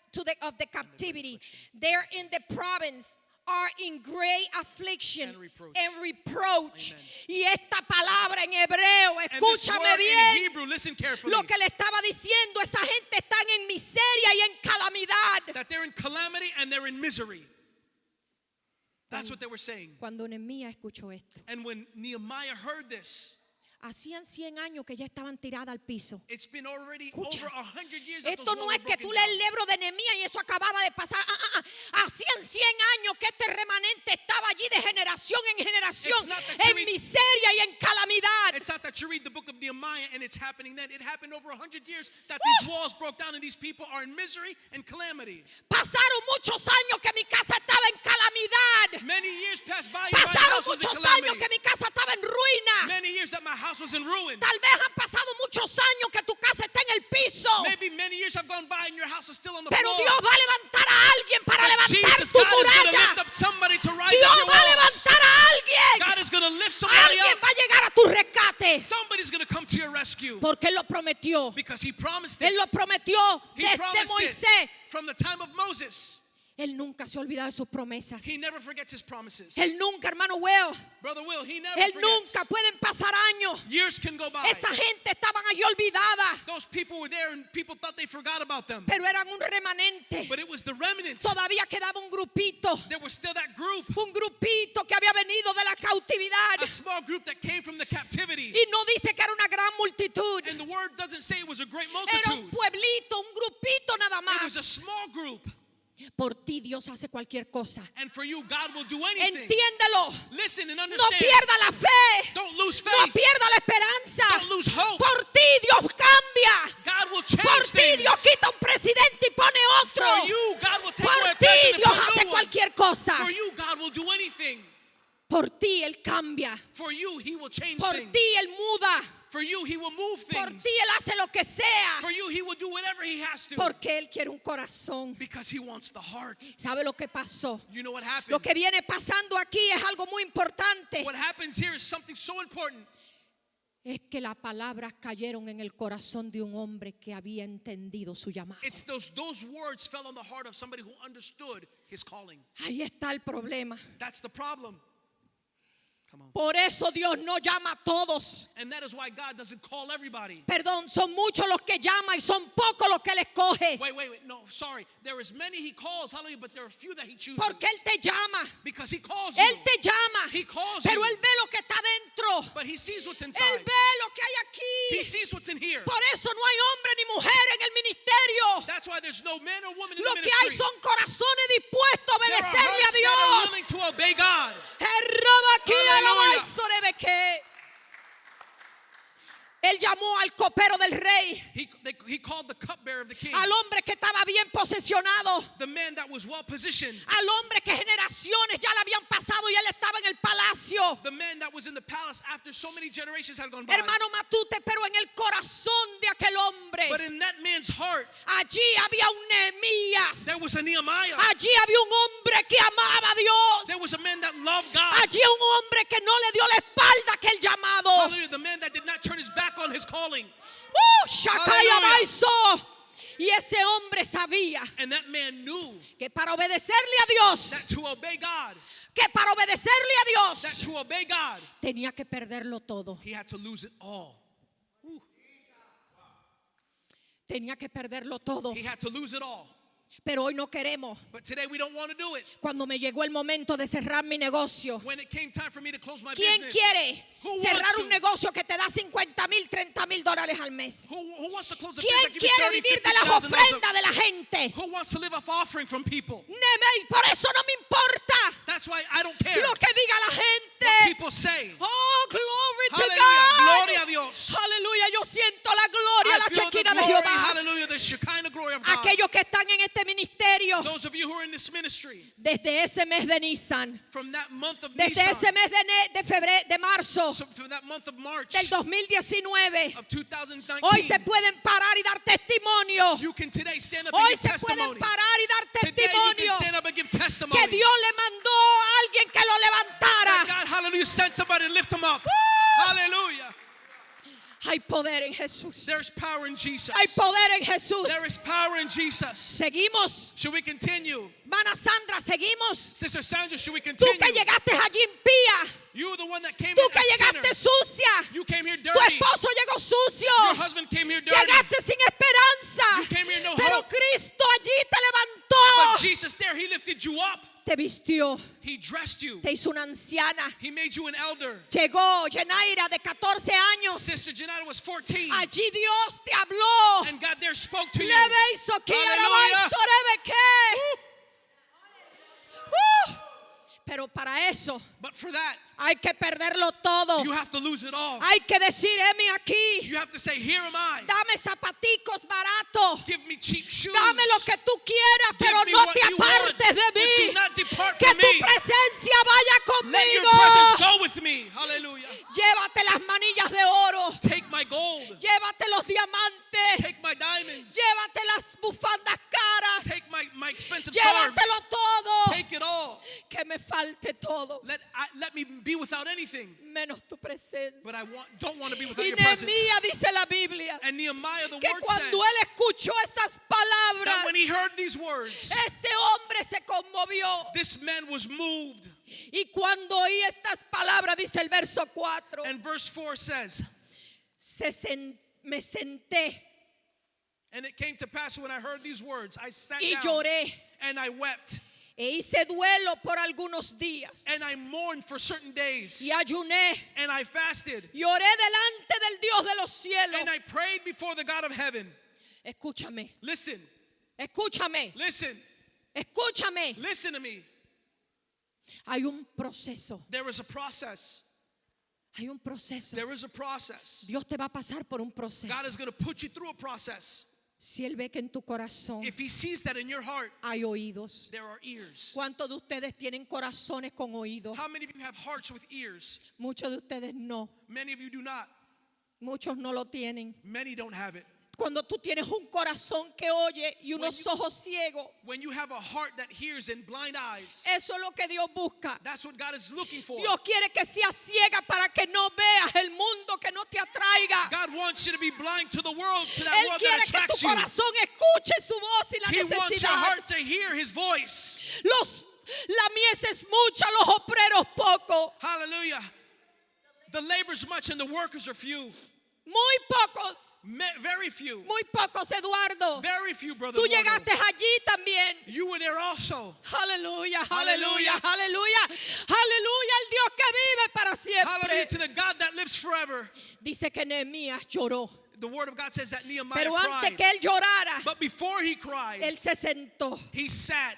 of the captivity, there in the province, are in great affliction And reproach. Amen. Y esta palabra en hebreo, And this escúchame word in bien. Hebrew, listen carefully. Lo que le estaba diciendo, esa gente están en miseria y en calamidad. That they're in calamity and they're in misery. That's what they were saying. Cuando Nehemías escuchó esto, And when Nehemiah heard this, hacían 100 años que ya estaban tiradas al piso. it's been already Escucha, over 100 years that esto those no walls es were que broken tú lees el down. libro de Nehemías y eso acababa de pasar. Hacían 100 años que este remanente estaba allí de generación en generación, It's not that you en read- miseria y en calamidad. It's not that you read the book of Nehemiah and it's happening then. It happened over 100 years that these walls broke down and these people are in misery and calamity. Pasaron muchos años que mi casa estaba en calamidad. Many years passed by and my Pasaron house was in muchos años calamity. que mi casa estaba en ruina. Many years that my house was in ruin. Tal vez han pasado muchos años que tu casa está en el piso. Maybe many years have gone by and your house is still on the Pero floor. Dios va a levantar a alguien para But levantar Jesus, tu God is going to lift muralla. up somebody to rise Dios up your va a walls. levantar a alguien. God is going to lift somebody Alguien up. va a llegar a tu rescate. Somebody's going to come to your rescue Porque Él lo prometió. because he promised Él it. lo prometió He desde promised Moisés. it from the time of Moses. Él nunca se ha olvidado de sus promesas. He never forgets his promises. Él nunca, hermano Will. Brother Will, he never Él forgets. nunca. Pueden pasar años. Years can go by. Esa gente estaban allí olvidada. Those people were there and people thought they forgot about them. Pero eran un remanente. But it was the remnant. Todavía quedaba un grupito. There was still that group. Un grupito que había venido de la cautividad. A small group that came from the captivity. Y no dice que era una gran multitud. And the word doesn't say it was a great Era un multitude. pueblito, un grupito nada It was a más. small group. Por ti Dios hace cualquier cosa. And for you, God will do anything. Entiéndelo. Listen and No understand. pierda la fe. Don't lose No faith. pierda la esperanza. Don't lose hope. Por ti Dios cambia. God will Por change ti things. Dios quita un presidente y pone otro. For you, God will take away Por a ti president Dios and put a hace new one. cualquier cosa. For you, God will do anything. Por ti Él cambia. For you, He will change Por things. ti Él muda. For you, He will move Por things. ti Él hace lo que sea. For you, He will do whatever He has to. Porque Él quiere un corazón. Because He wants the heart. ¿Sabe lo que pasó? You know what happened? Lo que viene pasando aquí es algo muy importante. What happens here is something so important. Es que las palabras cayeron en el corazón de un hombre que había entendido su llamado. It's those words fell on the heart of somebody who understood his calling. Ahí está el problema. That's the problem. Come on. Por eso Dios no llama a todos. And that is why God doesn't call everybody. Perdón, son muchos los que llama y son pocos los que Él escoge. Wait. No, sorry. There is many He calls, hallelujah, but there are few that He chooses. Porque Él te llama. Because He calls you. Él te llama. He calls Pero you. Él ve lo que está dentro. But He sees what's Él inside. ve lo que hay He aquí. sees what's in here. Por eso no hay hombre ni mujer en el ministerio. That's why there's no man or woman in Lo the que hay ministry. son corazones dispuestos a There are obedecerle a hearts that are willing Dios. to obey God. Hallelujah. Hallelujah. Él llamó al copero del rey, He called the cupbearer of the king. al hombre que estaba bien posesionado, The man that was well positioned. al hombre que generaciones ya le habían pasado y él estaba en el palacio. The man that was in the palace after so many generations had gone by. Hermano Matute, pero en el corazón de aquel hombre, But in that man's heart, allí había un Nehemías. there was a Nehemiah. Allí había un hombre que amaba a Dios. There was a man that loved God. Allí un hombre que no le dio la espalda a aquel llamado. Hallelujah. The man that did not turn his back on his calling. Shakaya Hallelujah. Baiso. Y ese hombre sabía And that man knew que para obedecerle a Dios, that to obey God, que para obedecerle a that Dios, to obey God, tenía que perderlo todo. he had to lose it all. Tenía que perderlo todo. He had to lose it all. Pero hoy no queremos. But today we don't want to do it. Cuando me llegó el momento de cerrar mi negocio, When it came time for me to close my ¿quién business, quiere Who wants cerrar to? un negocio que te da 50,000, 30,000 dólares al mes? who wants to close a ¿Quién business that gives quiere you vivir de las $30,000, ofrendas de la gente? Who wants to live off offering from people? Por eso no me importa That's why I don't care lo que diga la what gente. people say. Oh, glory to Hallelujah. God. Gloria a Dios. Aleluya, yo siento la gloria, I la feel the chequina de glory, Jehová. hallelujah, the Shekinah glory of God. Aquellos que están en este ministerio, Those of you who are in this ministry, desde ese mes de Nisan, from that month of desde ese Nisan, mes de febrero, de marzo so from that month of March del 2019, of 2019, hoy se pueden parar y dar testimonio. you can today stand up Hoy and give se pueden testimony. parar y dar Today you testimonio can stand up and give testimony. que Dios le mandó a alguien que lo That levantara. God, hallelujah, sent somebody to lift them up. Hallelujah. Hay poder en Jesús. There's power in Jesus. Hay poder en Jesús. There is power in Jesus. Seguimos. Should we continue? Mana Sandra, seguimos. Sister Sandra, should we Tú continue? que llegaste allí impía. You were the one that came Tú in que as sinner. llegaste sucia. You came here Tu dirty. esposo llegó sucio. Your husband came here dirty. Llegaste sin esperanza. You came here no Pero hope. Cristo allí te But levantó. Jesus there, He lifted you up. Te vistió. He dressed you. Te hizo una anciana. He made you an elder. Llegó Yenaira de 14 años. Sister Janata was 14. Allí Dios te habló. And God there spoke to you. Le hizo que Hallelujah. Pero para eso But for that, hay que perderlo todo. you have to lose it all. Hay que decir, heme aquí. You have to say, here am I. Dame zapaticos baratos. Give me cheap shoes. Dame lo que tú quieras, Give pero me no what te you want, apartes de but do mí. not depart Que from tu me. presencia vaya Let your conmigo. presence go with me. Hallelujah. Llévate las manillas de oro. Take my gold. Llévate los diamantes. Take my diamonds. Llévate las bufandas caras. Take my expensive scarves. Llévatelo todo. Take it all. Que me falte todo. Let me be without anything. Menos tu presencia. But I don't want to be without Y your presence. Nehemías dice la Biblia And Nehemiah, the que word cuando says él escuchó estas palabras, that when he heard these words, este hombre se conmovió. this man was moved. Y cuando oí estas palabras, dice el verso 4, And verse 4 says, me senté and it came to pass when I heard these words, I sat y down lloré and I wept. e hice duelo por algunos días And I mourned for certain days. y ayuné. And I fasted. Lloré delante del Dios de los cielos. And I prayed before the God of heaven. Escúchame, Listen, escúchame, listen, escúchame. listen to me. Hay un proceso, There is a process. hay un proceso. There is a process. Dios te va a pasar por un God is proceso. going to put you through a process. Si Él ve que en tu corazón If He sees that in your heart, hay oídos. there are ears. ¿Cuántos de ustedes tienen corazones con oídos? How many of you have hearts with ears? Muchos de ustedes no. Many of you do not. Muchos no lo tienen. Many don't have it. Cuando tú tienes un corazón que oye y unos you- ojos ciegos, When you have a heart that hears and blind eyes, eso es lo que Dios busca. that's what God is looking for. Dios quiere que seas ciega para que no veas el mundo, que no te atraiga. God wants you to be blind to the world, to that Él world quiere that que tu attracts you. corazón escuche su voz y la He wants your necesidad. heart to hear His voice. La mies es mucha, los obreros pocos. Hallelujah. The labor's much and the workers are few. Muy pocos. Very few. Muy pocos, Eduardo. Very few, brother. Tú Eduardo. llegaste allí también. You were there also. Aleluya, Aleluya. aleluya, aleluya. Aleluya, el Dios que vive para Hallelujah siempre. to the God that lives forever. Dice que Nehemías lloró. The word of God says that Nehemiah Pero antes cried. que él llorara, But before he cried, él se sentó. he sat.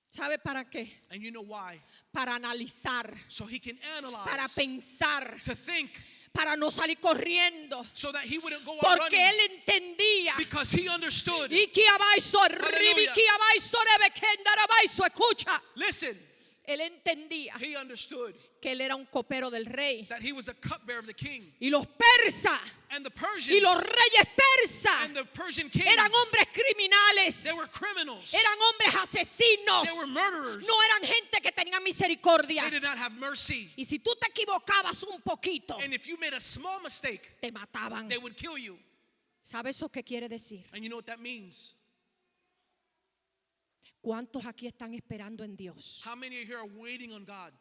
¿Sabe para qué? And you know why? Para analizar, So he can analyze, para pensar, to think, para no salir corriendo. so that he wouldn't go out Porque running. él entendía. Because he understood. Y que abaizo, ribi, que abaizo, rebe, que andarabaizo. Escucha. Listen, Él entendía he understood que él era un copero del rey. that he was the cupbearer of the king. Y los persas And the y Persians los reyes persas and the Persian kings, eran hombres criminales, they were criminals. eran hombres asesinos, They were murderers. no eran gente que tenía misericordia. They did not have mercy. Y si tú te equivocabas un poquito, And if you made a small mistake, te mataban. they would kill you. ¿Sabes eso qué quiere decir? And you know what that means? ¿Cuántos aquí están esperando en Dios? How many of you are waiting on God?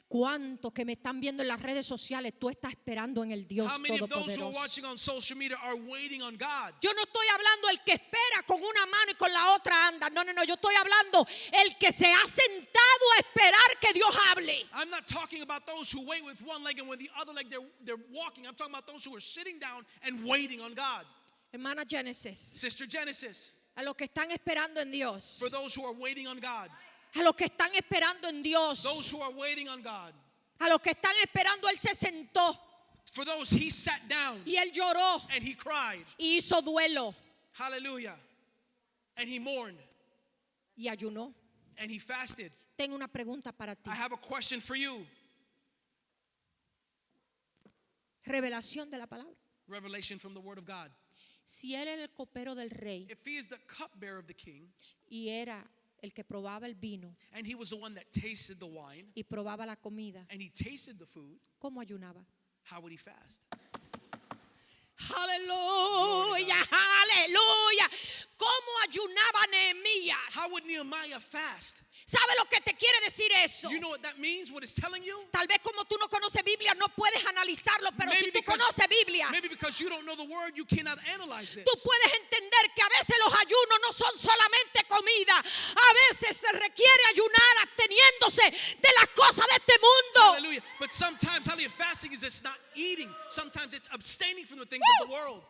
¿Cuántos que me están viendo en las redes sociales tú estás esperando en el Dios How many of those who are Todopoderoso? watching on social media are waiting on God? Yo no estoy hablando el que espera con una mano y con la otra anda. No, no, no. Yo estoy hablando el que se ha sentado a esperar que Dios hable. I'm not talking about those who wait with one leg and with the other leg they're walking. I'm talking about those who are sitting down and waiting on God. Hermana Genesis, Sister Genesis, a los que están esperando en Dios, for those who are waiting on God. a los que están esperando en Dios, Those who are waiting on God. a los que están esperando, Él se sentó For those, he sat down y Él lloró and he cried. y hizo duelo Hallelujah. And he mourned y ayunó. and he fasted. Tengo una pregunta para ti. I have a question for you. Revelación de la palabra. Revelation from the word of God. Si Él era el copero del rey If he is the cupbearer of the king y era el que probaba el vino and he was the one that tasted the wine y probaba la comida, and he tasted the food, ¿cómo ayunaba? how would he fast? Aleluya, aleluya. ¿Cómo ayunaba Nehemías? How would Nehemiah fast? ¿Sabe lo que te quiere decir eso? You know what that means? What it's telling you? Tal vez como tú no conoces Biblia no puedes analizarlo, pero si tú conoces Biblia, maybe because you don't know the word, you cannot analyze this. tú puedes entender que a veces los ayunos no son solamente comida. A veces se requiere ayunar absteniéndose de las cosas de este mundo. Hallelujah. But sometimes, hallelujah, fasting is just not eating. Sometimes it's abstaining from the things of the world.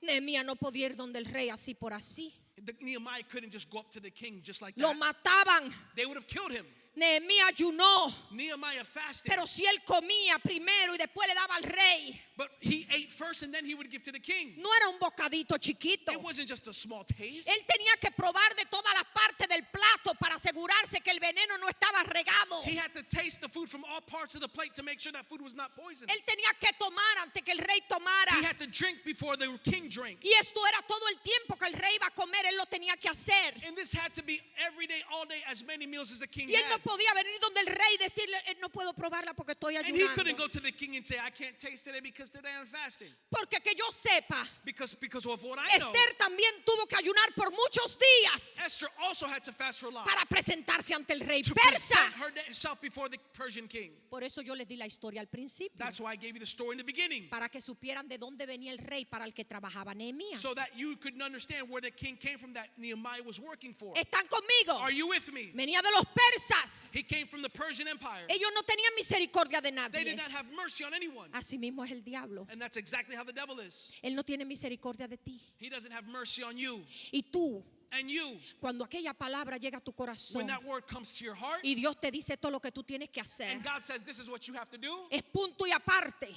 Nehemías no podía ir donde el rey así por así. Nehemiah couldn't just go up to the king just like Lo that. mataban. They would have killed him. Nehemías ayunó, Nehemiah fasted. pero si él comía primero y después le daba al rey, But he ate first and then he would give to the king. no era un bocadito chiquito. It wasn't just a small taste. Él tenía que probar de todas las partes del plato para asegurarse que el veneno no estaba regado. He had to taste the food from all parts of the plate to make sure that food was not poisonous. Él tenía que tomar antes que el rey tomara. He had to drink before the king drank. Y esto era todo el tiempo que el rey iba a comer, él lo tenía que hacer. And this had to be every day, all day, as many meals as the king Y él no had. podía venir donde el rey y decirle, no puedo probarla porque estoy And he couldn't ayunando. go to the king and say, I can't taste today because today I'm fasting. Porque que yo sepa, Because of what I know, Esther también tuvo que ayunar por muchos días Esther also had to fast for a lot. para presentarse ante el rey To persa. present herself before the Persian king. Por eso yo les di la historia al principio, That's why I gave you the story in the beginning. para que supieran de dónde venía el rey para el que trabajaba Nehemías. So that you could understand where the king came from that Nehemiah was working for. ¿Están conmigo? Are you with me? Venía de los persas. He came from the Persian Empire. Ellos no tenían misericordia de They did nadie. not have mercy on anyone. Así mismo es el diablo. And that's exactly how the devil is. Él no tiene misericordia de ti. He doesn't have mercy on you. Y tú, And you, cuando aquella palabra llega a tu when corazón that word comes to your heart, y Dios te dice todo lo que tú tienes que hacer, and God says this is what you have to do, es punto y aparte.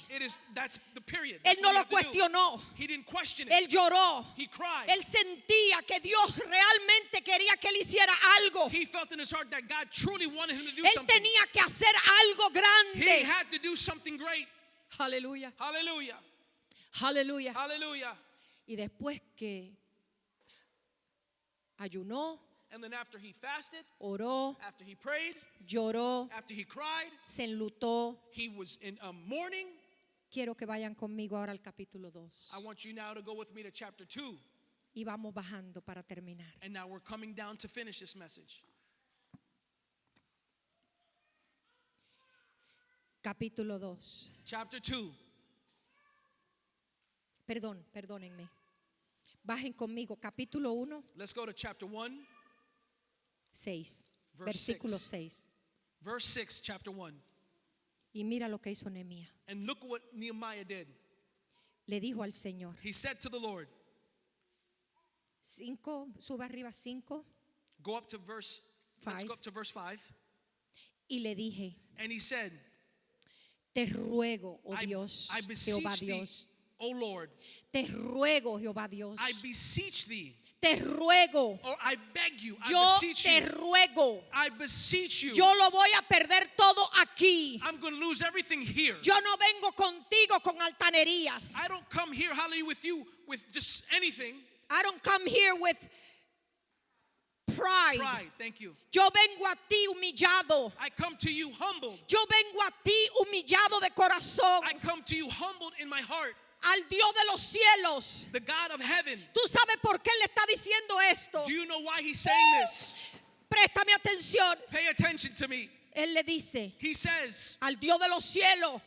that's the period. Él That's no what you lo have to do. cuestionó. He didn't question Él it. lloró. He cried. Él sentía que Dios realmente quería que él hiciera algo. He felt in his heart that God truly wanted him to do Él something. tenía que hacer algo He grande. had to do something great. Aleluya. Hallelujah. Aleluya. Hallelujah. Y después que ayunó, And then after he fasted, oró, after he prayed, lloró, after he cried, se enlutó. he was in mourning. Quiero que vayan conmigo ahora al capítulo 2. I want you now to go with me to chapter 2. Y vamos bajando para terminar. And now we're coming down to finish this message. capítulo 2. chapter 2. Perdónenme. Bajen conmigo, capítulo 1, Let's go to chapter 1, 6. Verse Versículo 6. 6. verse 6, chapter 1. Y mira lo que hizo Nehemías. And look what Nehemiah did. Le dijo al Señor. He said to the Lord, 5, sube arriba 5. go up to verse, let's 5. go up to verse 5. Y le dije, And he said, te ruego, oh I Dios, beseech Jehová thee, Dios. O Lord, Te ruego, Jehová Dios. I beseech thee, Te ruego. or I beg you, I Yo beseech te you, ruego. I beseech you. Yo lo voy a perder todo aquí. I'm going to lose everything here. Yo no vengo contigo con altanerías. I don't come here, hallelujah, with you with just anything. I don't come here with pride. Pride, thank you. Yo vengo a ti humillado. I come to you humbled. Yo vengo a ti humillado de corazón. I come to you humbled in my heart. Al Dios de los cielos. The God of heaven. ¿Tú sabes por qué le está diciendo esto? Do you know why he's saying this? Préstame atención. Pay attention to me. Él le dice He says, al Dios de los cielos,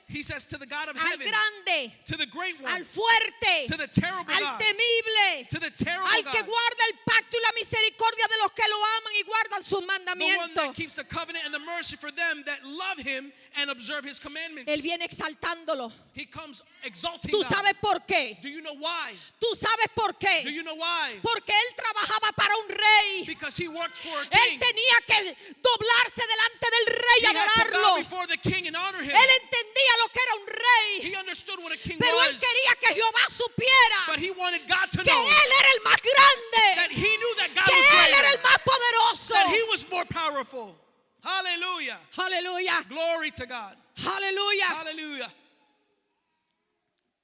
to the God of al heaven, grande, to the great one, al fuerte, to the terrible al God, temible, to the terrible al que God, guarda el pacto y la misericordia de los que lo aman y guardan sus the one that mandamientos. keeps the covenant and the mercy for them that love him and observe his commandments. Él viene exaltándolo. He comes exalting ¿Tú God. sabes por qué? Do you know why? ¿Tú sabes por Do qué? you know why? Porque él trabajaba para un rey. Because he worked for a Él king. tenía que doblarse delante del rey y He had to bow adorarlo. before the king and honor him. Él entendía lo que era un rey. He understood what a king Pero él was. quería que Jehová supiera But he wanted God to que know él era el más grande, that he knew that God que was él era el greater, más poderoso. that he was more powerful. Hallelujah. Aleluya, Glory to God. aleluya. Hallelujah.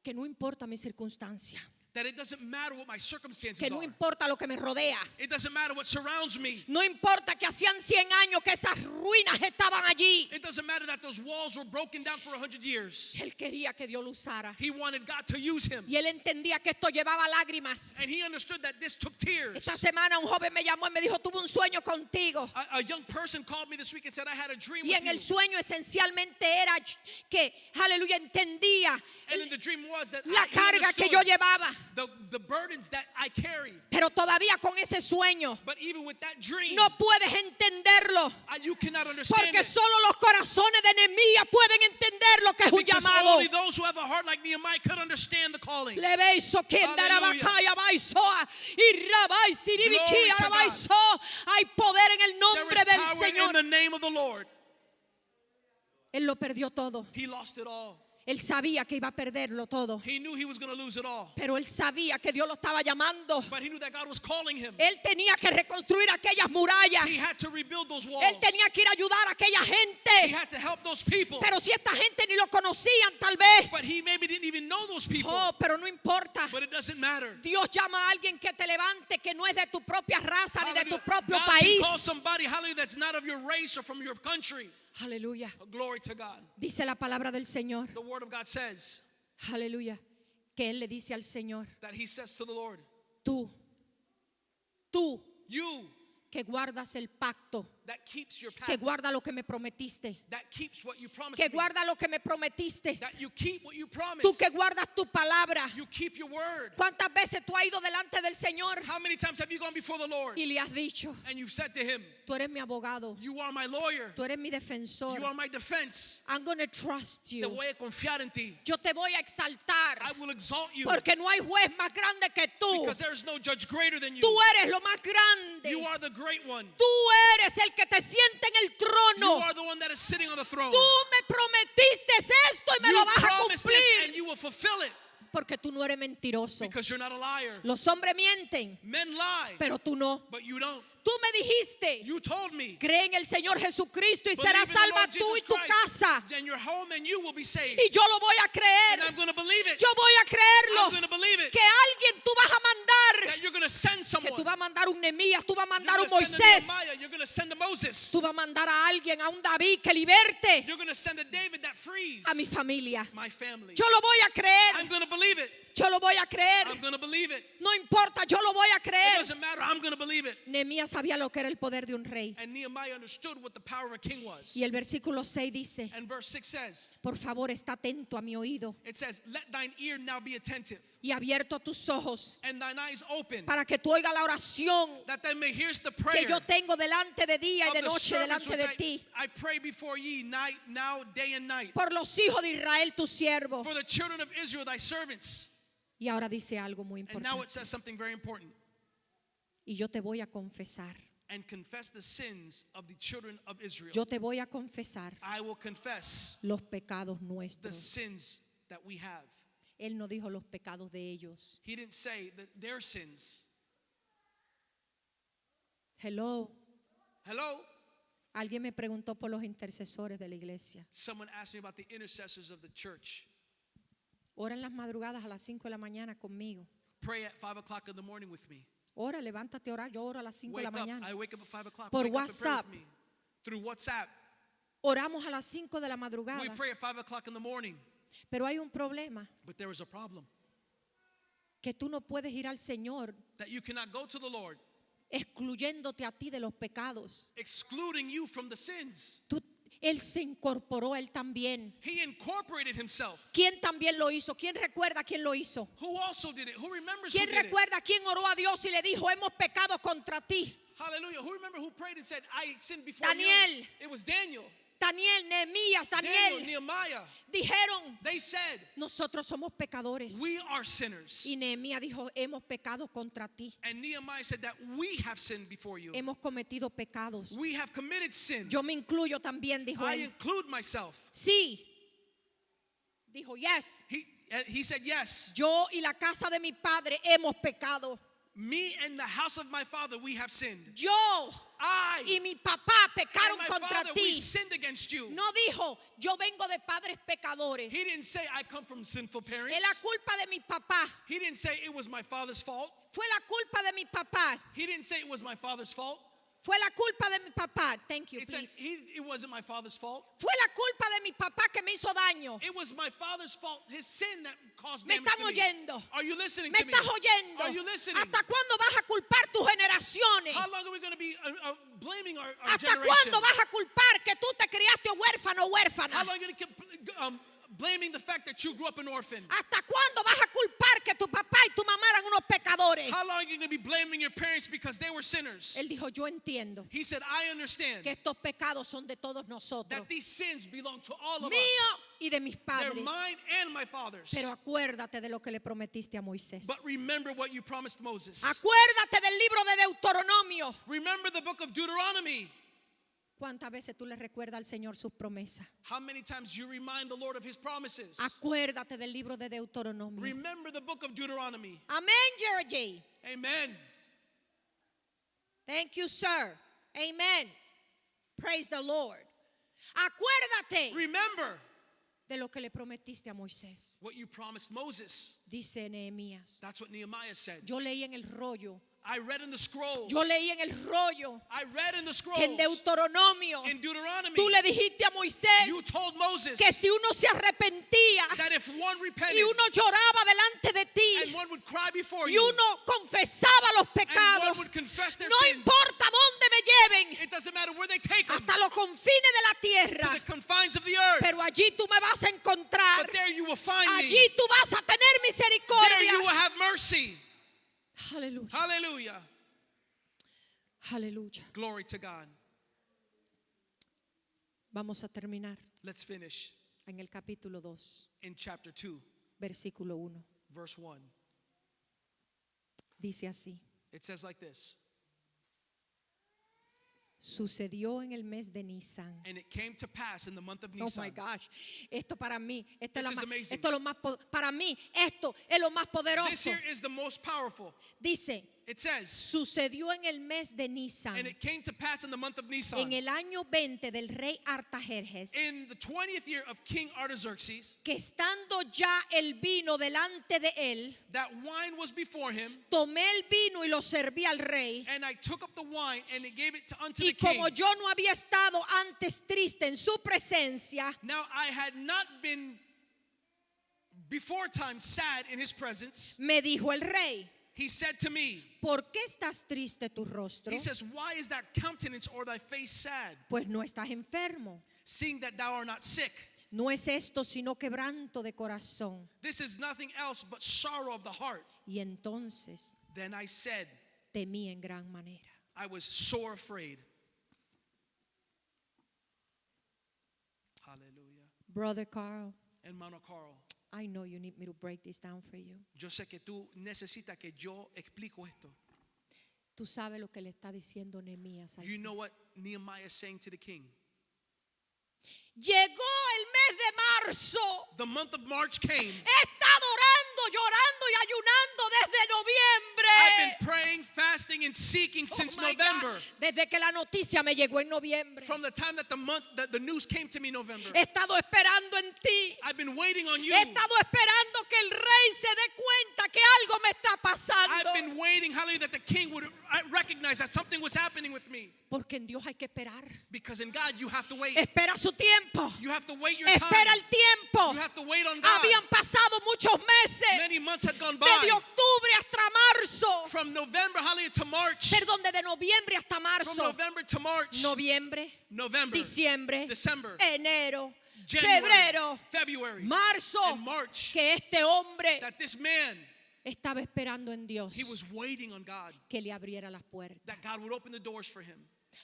Que no importa mi circunstancia, That it doesn't matter what my circumstances que no are. importa lo que me rodea. It doesn't matter what surrounds me. No importa que hacían 100 años que esas ruinas estaban allí. It doesn't matter that those walls were broken down for 100 years. Él quería que Dios lo usara. He wanted God to use him. Y él entendía que esto llevaba lágrimas. And he understood that this took tears. Esta semana un joven me llamó y me dijo, tuve un sueño contigo. A young person called me this week and said, I had a dream Y with en el you. sueño esencialmente era que, aleluya, entendía And then the dream was that la he carga que understood yo llevaba. the burdens that I carry. Pero todavía con ese sueño But even with that dream, no puedes entenderlo. you cannot understand Porque it. solo los corazones de Nehemías pueden entender lo que es un Because llamado. only those who have a heart like Nehemiah could understand the calling. Le beso que Hallelujah. darabacaya baisoa y rabai siribiki Glory to God. arabaiso. Hay poder en el There nombre is del power in Señor. the name of the Lord. Él lo perdió todo. He lost it all. Él sabía que iba a perderlo todo. He knew he was going to lose it all. Pero él sabía que Dios lo estaba llamando. But he knew that God was calling him. Él tenía que reconstruir aquellas murallas. He had to rebuild those walls. Él tenía que ir a ayudar a aquella He gente. had to help those people. Pero si esta gente ni lo conocían, tal vez. But he maybe didn't even know those people. Oh, pero no importa. But it doesn't matter. Dios llama a alguien que te levante, que no es de tu propia raza ni de tu Hallelujah. propio God país. can call somebody, hallelujah, that's not of your race or from your country. Aleluya. Glory to God. Dice la palabra del Señor. The word of God says Aleluya. Que Él le dice al Señor, that he says to the Lord, tú you que guardas el pacto, that keeps your que pact, guarda lo que me prometiste, that keeps what you promised que me, guarda lo que me prometiste, that you keep what you promised, tú que guardas tu palabra. you keep your word. ¿Cuántas veces tú has ido delante del Señor How many times have you gone before the Lord y le has dicho, and you've said to him, tú eres mi abogado, you are my lawyer, tú eres mi defensor, you are my defense, I'm going to trust te you, voy a confiar en ti, yo te voy a exaltar, I will exalt you, porque no hay juez más grande que tú, because there is no judge greater than tú you. eres lo más grande, You are the great one. tú eres el que te sienta en el You trono. are the one that is sitting on the throne. Tú me prometiste esto y me You lo vas a promised this and cumplir. you will fulfill it Porque tú no eres mentiroso. because you're not a liar. Los hombres mienten, Men lie, pero tú no. but you don't. Tú me dijiste, You told me. cree en el Señor Jesucristo y Believe serás in the salva Lord tú Jesus y tu Christ, casa. then your home and you will be saved. Y yo lo voy a And creer. I'm going to believe it. Yo voy a I'm creerlo. going to believe it. Que alguien tú vas a mandar that you're going to send que someone. tú vas a mandar un Nehemías, tú vas a You're mandar going un to send a Moisés, Nehemiah. You're going to send a Moses. tú vas a mandar a alguien, a un David que liberte You're going to send a David that frees a mi familia. my family. Yo lo voy a I'm creer, going to believe it. yo lo voy a creer. I'm going to believe it. No importa, yo lo voy a It creer. doesn't matter. I'm going to believe it. Nehemías sabía lo que era el poder de un rey. And Nehemiah understood what the power of a king was. Y el versículo 6 dice, And verse 6 says, por favor, está atento a mi oído it says, let thine ear now be attentive y abierto tus ojos and thine eyes open, para que tú oigas la oración that thou may hear the que prayer yo tengo delante de día y of de the noche servants delante de ti. which I pray before ye night, now day and night, Por los hijos de Israel, tu siervo. for the children of Israel, thy servants. Y ahora dice algo muy And now it importante. says something very important. Y yo te voy a confesar. And confess the sins of the children of Israel. Yo te voy a confesar I will confess los pecados the nuestros. sins that we have. Él no dijo los pecados de ellos. He didn't say that their sins. Hello. Hello? Alguien me preguntó por los intercesores de la iglesia. Someone asked me about the intercessors of the church. Ora en las madrugadas a las 5 de la mañana conmigo. Pray at 5 o'clock in the morning with me. Ora, levántate a orar. Yo oro a las 5 de Wake la up. mañana. I wake up at 5 o'clock. Por Wake up and pray WhatsApp. with me. Through WhatsApp. Oramos a las 5 de la madrugada. We pray at 5 o'clock in the morning. Pero hay un problema. But there is a problem. Que tú no puedes ir al Señor That you cannot go to the Lord excluyéndote a ti de los pecados. excluding you from the sins. Él se incorporó, él también. He incorporated himself. ¿Quién también lo hizo? ¿Quién recuerda quién lo hizo? Who also did it? Who remembers who ¿Quién did it? recuerda quién oró a Dios y le dijo, hemos pecado contra ti? Hallelujah. Who remember who prayed and said, I sinned before Daniel. you? It was Daniel. Daniel, Nehemías, Daniel, Daniel Nehemiah. dijeron, They said, nosotros somos pecadores. we are sinners. Y Nehemías dijo, hemos pecado contra ti. And Nehemiah said that we have sinned before you. Hemos cometido pecados. We have committed sin. Yo me incluyo también, dijo I él. include myself. Sí. Dijo, yes. He said, yes, Yo y la casa de mi padre hemos pecado. me and the house of my father, we have sinned. Yo I y mi papá pecaron and my contra father, we ti. sinned against you. No dijo, yo vengo de padres pecadores. He didn't say I come from sinful parents. Es la culpa de mi papá. He didn't say it was my father's fault. Fue la culpa de mi papá. He didn't say it was my father's fault. Fue la culpa de mi papá. Thank you, It said please. it wasn't my father's fault. Fue la culpa de mi papá que me hizo daño. It was my father's fault, his sin that caused Me damage están to me. oyendo. Are you listening Me to me? estás oyendo. Are you listening? ¿Hasta cuándo vas a culpar tus generaciones? How long are we going to be blaming our ¿Hasta generation? cuándo vas a culpar que tú te criaste huérfano o huérfana? How long are you going to keep blaming the fact that you grew up an orphan? ¿Hasta cuándo vas a culpar que tu papá y tu mamá eran unos pecadores? How long are you going to be blaming your parents because they were sinners? Él dijo, yo entiendo He said, I understand que estos pecados son de todos nosotros, that these sins belong to all of mío us. y de mis They're padres. mine and my father's. Pero acuérdate de lo que le prometiste a Moisés. But remember what you promised Moses. Acuérdate del libro de Deuteronomio. Remember the book of Deuteronomy. ¿Cuántas veces tú le recuerdas al Señor sus promesas? How many times you remind the Lord of his promises? Acuérdate del libro de Deuteronomio. Remember the book of Deuteronomy. Amén, Jerry. Amen. Thank you, sir. Amen. Praise the Lord. Acuérdate Remember de lo que le prometiste a Moisés. what you promised Moses. Dice Nehemías. That's what Nehemiah said. Yo leí en el rollo. I read in the scrolls. Yo leí en el rollo I read in the scrolls. que en Deuteronomio In Deuteronomy, tú le dijiste a you Moisés told Moses que si uno se arrepentía that if one y repented uno lloraba delante de and ti one would cry before y you uno confesaba los and pecados, one would confess their no sins, importa dónde me lleven, it doesn't matter where they take them, hasta los confines de la to tierra, the confines of the earth. pero allí tú me vas a encontrar, But there you will find me. allí tú vas a tener There you will misericordia. have mercy. Aleluya, Hallelujah. aleluya. Glory to God. Vamos a terminar Let's finish en el capítulo 2, in chapter 2, versículo 1. verse 1. Dice así: It says like this. sucedió en el mes de Nisan. And it came to pass in the month of Oh my Nisan. gosh, esto para mí, esto This es, is amazing. esto es lo más, para mí, esto es lo más This poderoso. here is the most powerful. Dice, It says, sucedió en el mes de Nisan, and it came to pass in the month of en Nisan, el año 20 del rey Artajerjes, in the 20th year of King Artaxerxes, que estando ya el vino delante de él, that wine was before him, tomé el vino y lo serví al rey. and I took up the wine and it gave it unto Y the king. como yo no había estado antes triste en su presencia, Now I had not been before time sad in his presence. me dijo el rey, He said to me, ¿por qué estás triste tu rostro? he says, why is that countenance or thy face sad, Pues no estás enfermo. seeing that thou art not sick? No es esto sino quebranto de corazón. This is nothing else but sorrow of the heart. Y entonces Then I said, temí en gran manera. I was sore afraid. Hallelujah. Brother Carl, Hermano Carl, I know you need me to break this down for you. yo sé que tú necesitas que yo explico esto. Tú sabes lo que le está diciendo Nehemías. You know what Nehemiah is saying to the king? Llegó el mes de marzo. The month of March came. He estado orando, llorando y ayunando desde noviembre. I've been praying, fasting, and seeking since Oh my November. God. Desde que la noticia me llegó en noviembre. From the time that the news came to me in November. He estado esperando en ti. I've been waiting on you. He estado esperando que el rey se dé cuenta que algo me está pasando. I've been waiting, hallelujah, that the king would recognize that something was happening with me. Porque en Dios hay que esperar. Because in God you have to wait. Espera su tiempo. You have to wait your Espera time. el tiempo. You have to wait on God. Habían pasado muchos meses. Many months had gone by. Desde octubre hasta marzo. From November, hallelujah, to March. Perdón, desde noviembre hasta From marzo. November to March. Noviembre, November, diciembre, December, enero, January, febrero, February, marzo, and March. que este hombre That this man, estaba esperando en Dios he was waiting on God. que le abriera las puertas. That God would open the doors for him.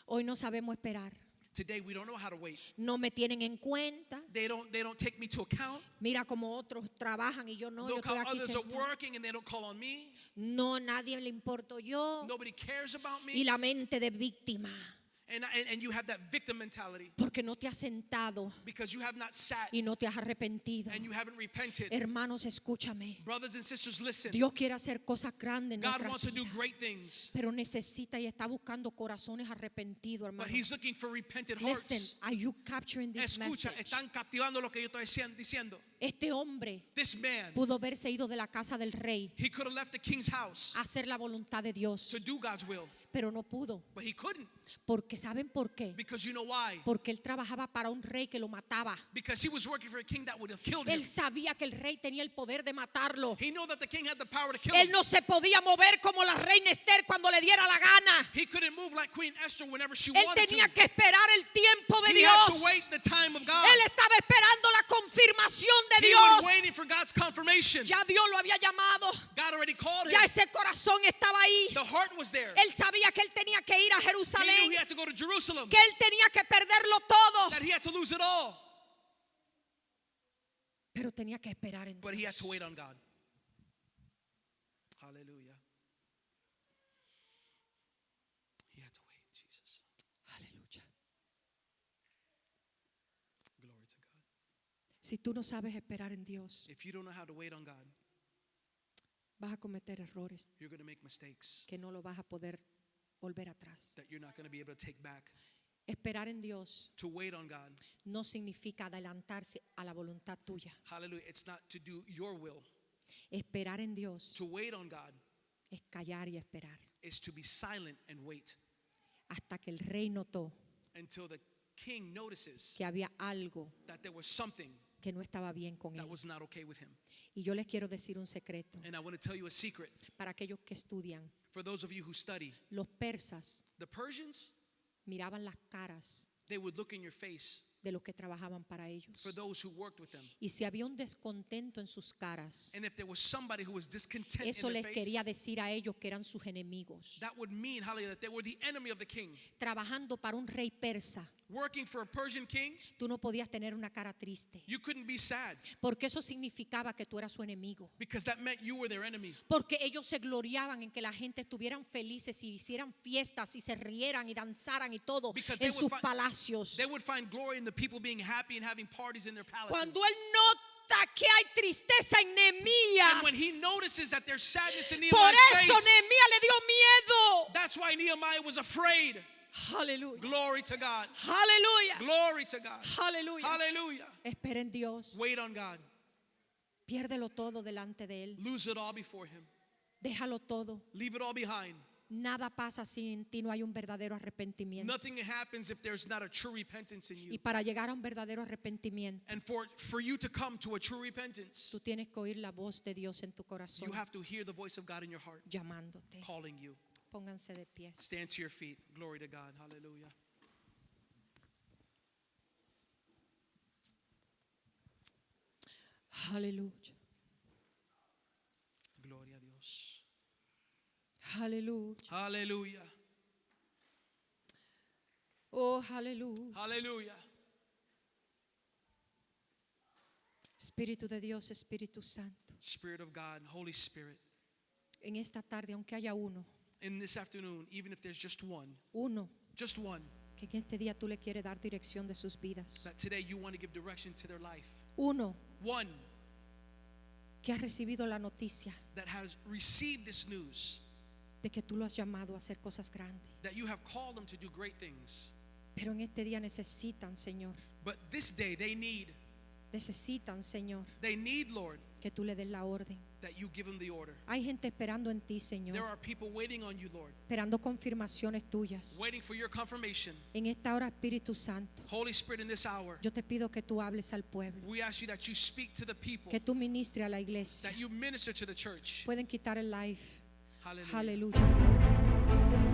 Hoy no sabemos esperar. Today we don't know how to wait. No me tienen en cuenta. They don't take me to account. Mira como otros trabajan y yo no, yo Look estoy how aquí others are sentada. working and they don't call on me. No, nadie le importo yo. Nobody cares about Y me. la mente de víctima. And you have that victim mentality Porque no te has sentado because you have not sat y no te has arrepentido. and you haven't repented. Hermanos, escúchame. Brothers and sisters, listen. Dios quiere hacer cosas grandes en God nuestras wants to do vidas. great things, Pero necesita y está buscando corazones arrepentidos, but hermano. He's looking for repentant Listen, hearts. are you capturing this Escucha, message? están captivando lo que yo estoy diciendo. Este hombre This man, pudo haberse ido de la casa del rey he could have left the king's house a hacer la voluntad de Dios, to do God's will, pero no pudo. but he couldn't. Porque ¿saben por qué? Because you know why? Porque él trabajaba para un rey que lo mataba. Because he was working for a king that would have killed him. Él sabía que el rey tenía el poder de matarlo. He knew that the king had the power to kill Él him. no se podía mover como la reina Esther cuando le diera la gana. He couldn't move like Queen Esther whenever she Él wanted tenía to. que esperar el tiempo de He had to Dios. wait the time of God. Él estaba esperando la confirmación de He was Dios. waiting for God's confirmation. Ya Dios lo había llamado. God already called Ya him. ese corazón estaba ahí. The heart was there. Él sabía que él tenía que ir a He knew Jerusalén, he had to go to Jerusalem. que él tenía que perderlo todo, That he had to lose it all. pero tenía que esperar en But he had Dios. to wait on God. Hallelujah. He had to wait, Jesus. Aleluya. Glory to God. Si tú no sabes esperar en Dios, If you don't know how to wait on God, vas a cometer errores you're going to make mistakes que no lo vas a poder volver atrás. that you're not going to be able to take back. Esperar en Dios To wait on God, no significa adelantarse a la voluntad tuya. hallelujah, it's not to do your will. Esperar en Dios To wait on God es callar y esperar is to be silent and wait hasta que el rey notó until the king notices que había algo that there was something que no estaba bien con that él. was not okay with him. Y yo les quiero decir un secreto And I want to tell you a secret para aquellos que estudian. for those of you who study. Los persas The Persians, miraban las caras they would look in your face de los que trabajaban para ellos. for those who worked with them. Y si había un descontento en sus caras, And if there was somebody who was discontent eso in les their quería face, decir a ellos que eran sus enemigos. that would mean, hallelujah, that they were the enemy of the king. Trabajando para un rey persa, Working for a Persian king, tú no podías tener una cara triste, you couldn't be sad porque eso significaba que tú eras su enemigo. because that meant you were their enemy. Porque ellos se gloriaban en que la gente estuvieran felices y hicieran fiestas y se rieran y danzaran y todo Because en sus palacios. They would find glory in the people being happy and having parties in their palaces. Cuando él nota que hay tristeza en Nehemías. And when he notices that there's sadness in Por Nehemiah's eso face, Nehemías le dio miedo. that's why Nehemiah was afraid. Aleluya. Glory to God. Aleluya. Glory to God. Aleluya. Hallelujah. Espera en Dios. Wait on God. Piérdelo todo delante de Él. Lose it all before him. Déjalo todo. Leave it all behind. Nada pasa si en ti no hay un verdadero arrepentimiento. Nothing happens if there's not a true repentance in Y you. para llegar a un verdadero arrepentimiento, And for you to come to a true repentance, tú tienes que oír la voz de Dios en tu corazón you have to hear the voice of God in your heart llamándote. calling you. Pónganse de pies. Stand to your feet. Glory to God. Hallelujah. Aleluya. Gloria a Dios. Aleluya. Hallelujah. Oh, aleluya. Hallelujah. Espíritu de Dios, Espíritu Santo. Spirit of God, Holy Spirit, En esta tarde, aunque haya uno in this afternoon, even if there's just one, que en este día tú le quieres dar dirección de sus vidas. that today you want to give direction to their life. Uno One que ha recibido la noticia that has received this news de que tú lo has llamado a hacer cosas grandes. that you have called them to do great things. Pero en este día necesitan, Señor, But this day they need, Señor, Lord, que tú le des la orden. that you give them the order. Hay gente esperando en ti, There Señor, are people waiting on you, Lord, esperando confirmaciones tuyas. waiting for your confirmation. En esta hora, Espíritu Santo, Holy Spirit, in this hour, yo te pido que tú hables al pueblo, we ask you that you speak to the people, que tú ministres a la iglesia. that you minister to the church. Pueden quitar el live. Hallelujah. Aleluya.